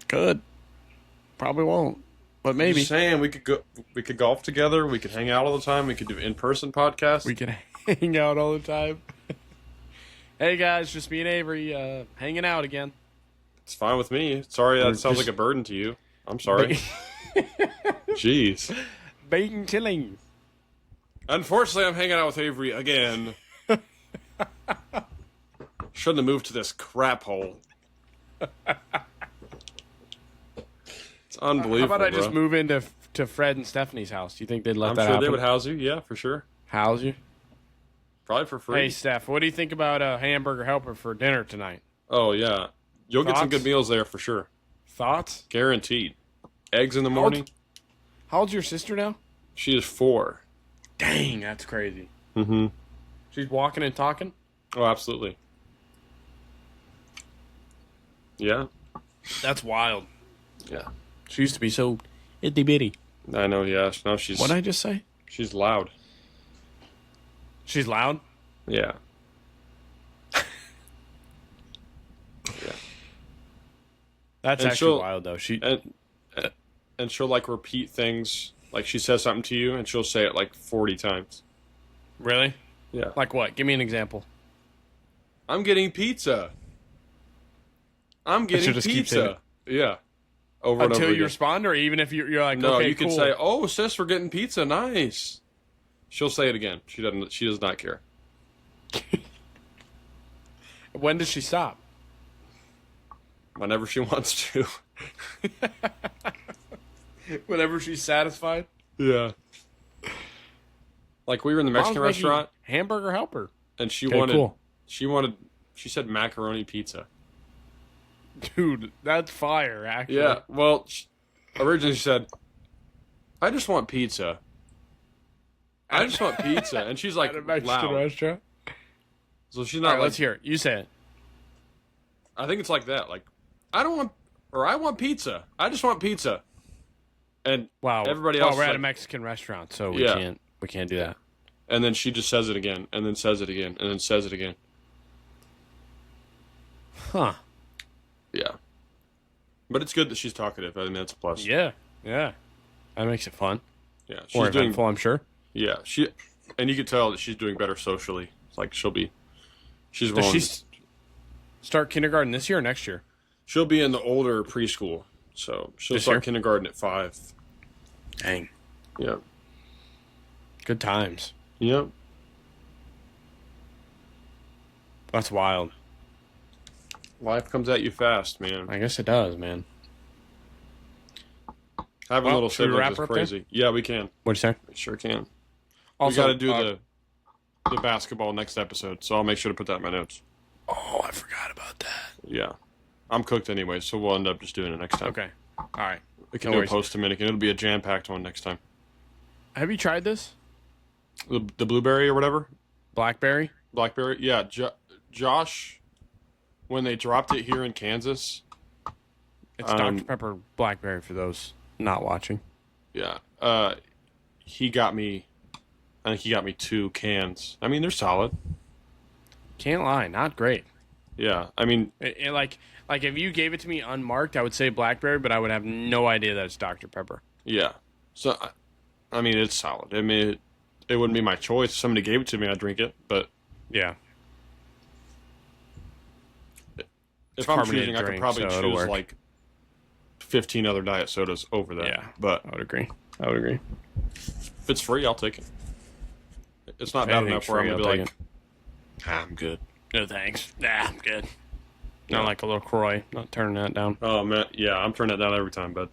Could. Probably won't. But maybe. I'm just saying we could golf together, we could hang out all the time, we could do in-person podcasts. We could hang out all the time. Hey guys, just me and Avery hanging out again. It's fine with me. Sorry that sounds like a burden to you. I'm sorry. Jeez. Bacon tilling. Unfortunately, I'm hanging out with Avery again. Shouldn't have moved to this crap hole. It's unbelievable. How about I just move into Fred and Stephanie's house? Do you think they'd let that happen? I'm sure they would house you. Yeah, for sure. House you? Probably for free. Hey, Steph, what do you think about a hamburger helper for dinner tonight? Oh, yeah. You'll get some good meals there for sure. Thoughts? Guaranteed. Eggs in the morning. How old's your sister now? She is 4. Dang, that's crazy. Mm-hmm. She's walking and talking? Oh, absolutely. Yeah. That's wild. Yeah. She used to be so itty bitty. I know. Yeah. Now What did I just say? she's loud. She's loud. Yeah. Yeah. That's And actually she'll- wild though. And she'll like repeat things. Like she says something to you, and she'll say it like 40 times. Really? Yeah. Like what? Give me an example. I'm getting pizza. I'm getting she'll just keep saying pizza. Yeah. Over and Until over you again. respond, or even if you're like, No, okay, you can cool. say, "Oh, sis, we're getting pizza. Nice." She'll say it again. She doesn't. She does not care. When does she stop? Whenever she wants to. Whenever she's satisfied. Yeah. Like we were in the Mexican Mom's making restaurant, Hamburger helper. and she Okay, wanted. cool. She said macaroni pizza. Dude, that's fire, actually. Yeah. Well, originally she said, "I just want pizza. I just want pizza," and she's like At a Mexican loud. restaurant. So she's All not right, like. let's hear it. You say it. I think it's like that. Like, I want pizza. I just want pizza. And Wow. everybody else We're is at a like- Mexican restaurant, so we Yeah. can't do that. And then she just says it again, and then says it again, and then says it again. Huh. Yeah. But it's good that she's talkative. I think that's a plus. Yeah. Yeah. That makes it fun. Yeah. Or She's doing. eventful, I'm sure. Yeah. And you can tell that she's doing better socially. It's like she's Does willing. she start kindergarten this year or next year? She'll be in the older preschool, so she'll This start year? kindergarten at 5. Dang. Yeah. Good times. Yep. That's wild. Life comes at you fast, man. I guess it does, man. Having Well, little should we siblings wrap is her up there? crazy. Yeah, we can. What'd you say? We sure can. Also, We got to do the basketball next episode, so I'll make sure to put that in my notes. Oh, I forgot about that. Yeah. I'm cooked anyway, so we'll end up just doing it next time. Okay. All right. We can No do worries. a post-Dominican. It'll be a jam-packed one next time. Have you tried this? The blueberry or whatever? Blackberry? Blackberry? Yeah. Josh, when they dropped it here in Kansas, It's Dr. Pepper Blackberry for those not watching. yeah, he got me, I think he got me 2 cans. I mean, they're solid. Can't lie, not great. Yeah. I mean, Like if you gave it to me unmarked, I would say Blackberry, but I would have no idea that it's Dr. Pepper. yeah. So, I mean, it's solid. I mean, it wouldn't be my choice. If somebody gave it to me, I'd drink it. But Yeah. if I'm carbonated choosing, I could drink, probably so it'll choose work. like 15 other diet sodas over that. Yeah. But I would agree. if it's free, I'll take it. It's not If bad anything's enough where I'm free, going to be I'll like, I'm good. No thanks. Nah, I'm good. Yeah. Not like a little Croy. Not turning that down. Oh, man. Yeah, I'm turning that down every time, bud.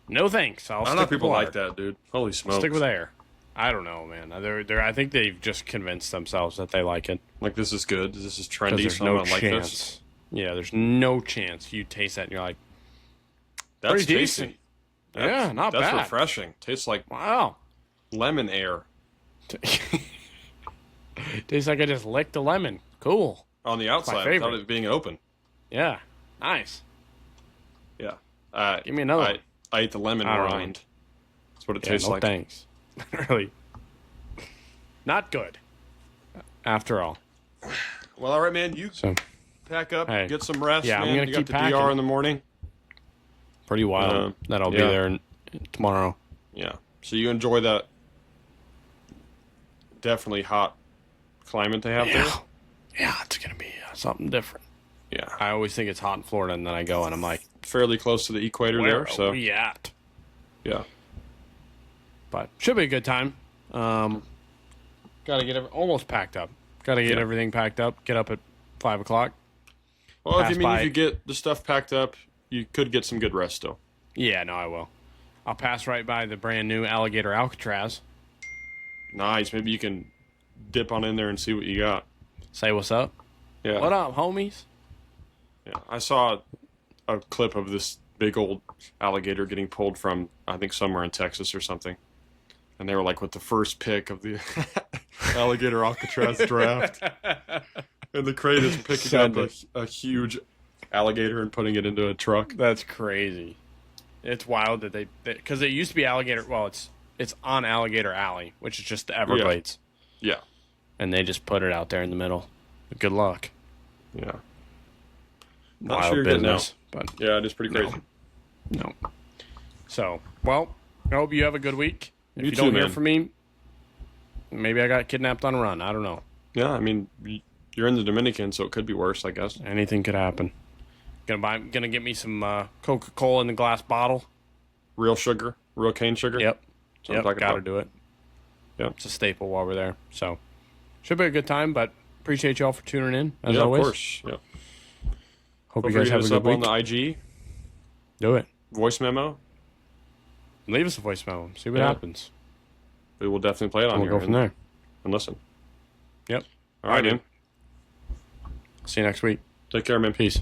No thanks. I'll I stick know with people water. like that, dude. Holy smokes. Stick with air. I don't know, man. I think they've just convinced themselves that they like it. Like, this is good. This is 'Cause trendy, there's so no I'm gonna like chance. this. Yeah, there's no chance you taste that and you're like, That's Pretty tasty. decent. Yeah, not that's bad. refreshing. Tastes like wow. lemon air. Tastes like I just licked a lemon. Cool. On the outside favorite. without it being open. Yeah. Nice. Yeah. Give me another one. I ate the lemon I don't know. rind. That's what it Yeah, tastes no like. thanks. Really. Not good. After all. Well, all right, man. You So pack up, Hey. get some rest, Yeah, I'm man. gonna You keep got the packing. DR in the morning. pretty wild that I'll be yeah. there tomorrow. Yeah. So you enjoy that definitely hot climate they have there? Yeah, it's gonna be something different. Yeah. I always think it's hot in Florida, and then I go and I'm like, Fairly close to the equator where there, are so we at? yeah. But should be a good time. Got to get almost packed up. Got to get Yeah. everything packed up. Get up at 5:00. Well, Pass if by. you get the stuff packed up, you could get some good rest still. Yeah, no, I will. I'll pass right by the brand new Alligator Alcatraz. Nice. Maybe you can dip on in there and see what you got. Say what's up. Yeah. What up, homies? Yeah. I saw a clip of this big old alligator getting pulled from, I think, somewhere in Texas or something. and they were like with the first pick of the alligator Alcatraz draft, and the crate is picking up a huge alligator and putting it into a truck. That's crazy. It's wild that they because it used to be alligator. Well, it's on Alligator Alley, which is just the Everglades. Yeah. And they just put it out there in the middle. Good luck. Yeah. Not wild sure business, but yeah, it is pretty crazy. No. So, well, I hope you have a good week. If you too, don't hear man. from me, maybe I got kidnapped on a run. I don't know. Yeah, I mean, you're in the Dominican, so it could be worse, I guess. Anything could happen. Gonna get me some Coca-Cola in the glass bottle. Real sugar, real cane sugar. Yep. That's what I'm Gotta about. do it. Yep. It's a staple while we're there. So, should be a good time. But appreciate y'all for tuning in as Yeah, always. of course. Yeah. Hope you guys have a good up week. on the IG. Do it. Voice memo. Leave us a voice memo. See what Yeah. happens. We will definitely play it on We'll here go from there. and listen. Yep. All right, man. See you next week. Take care, man. Peace.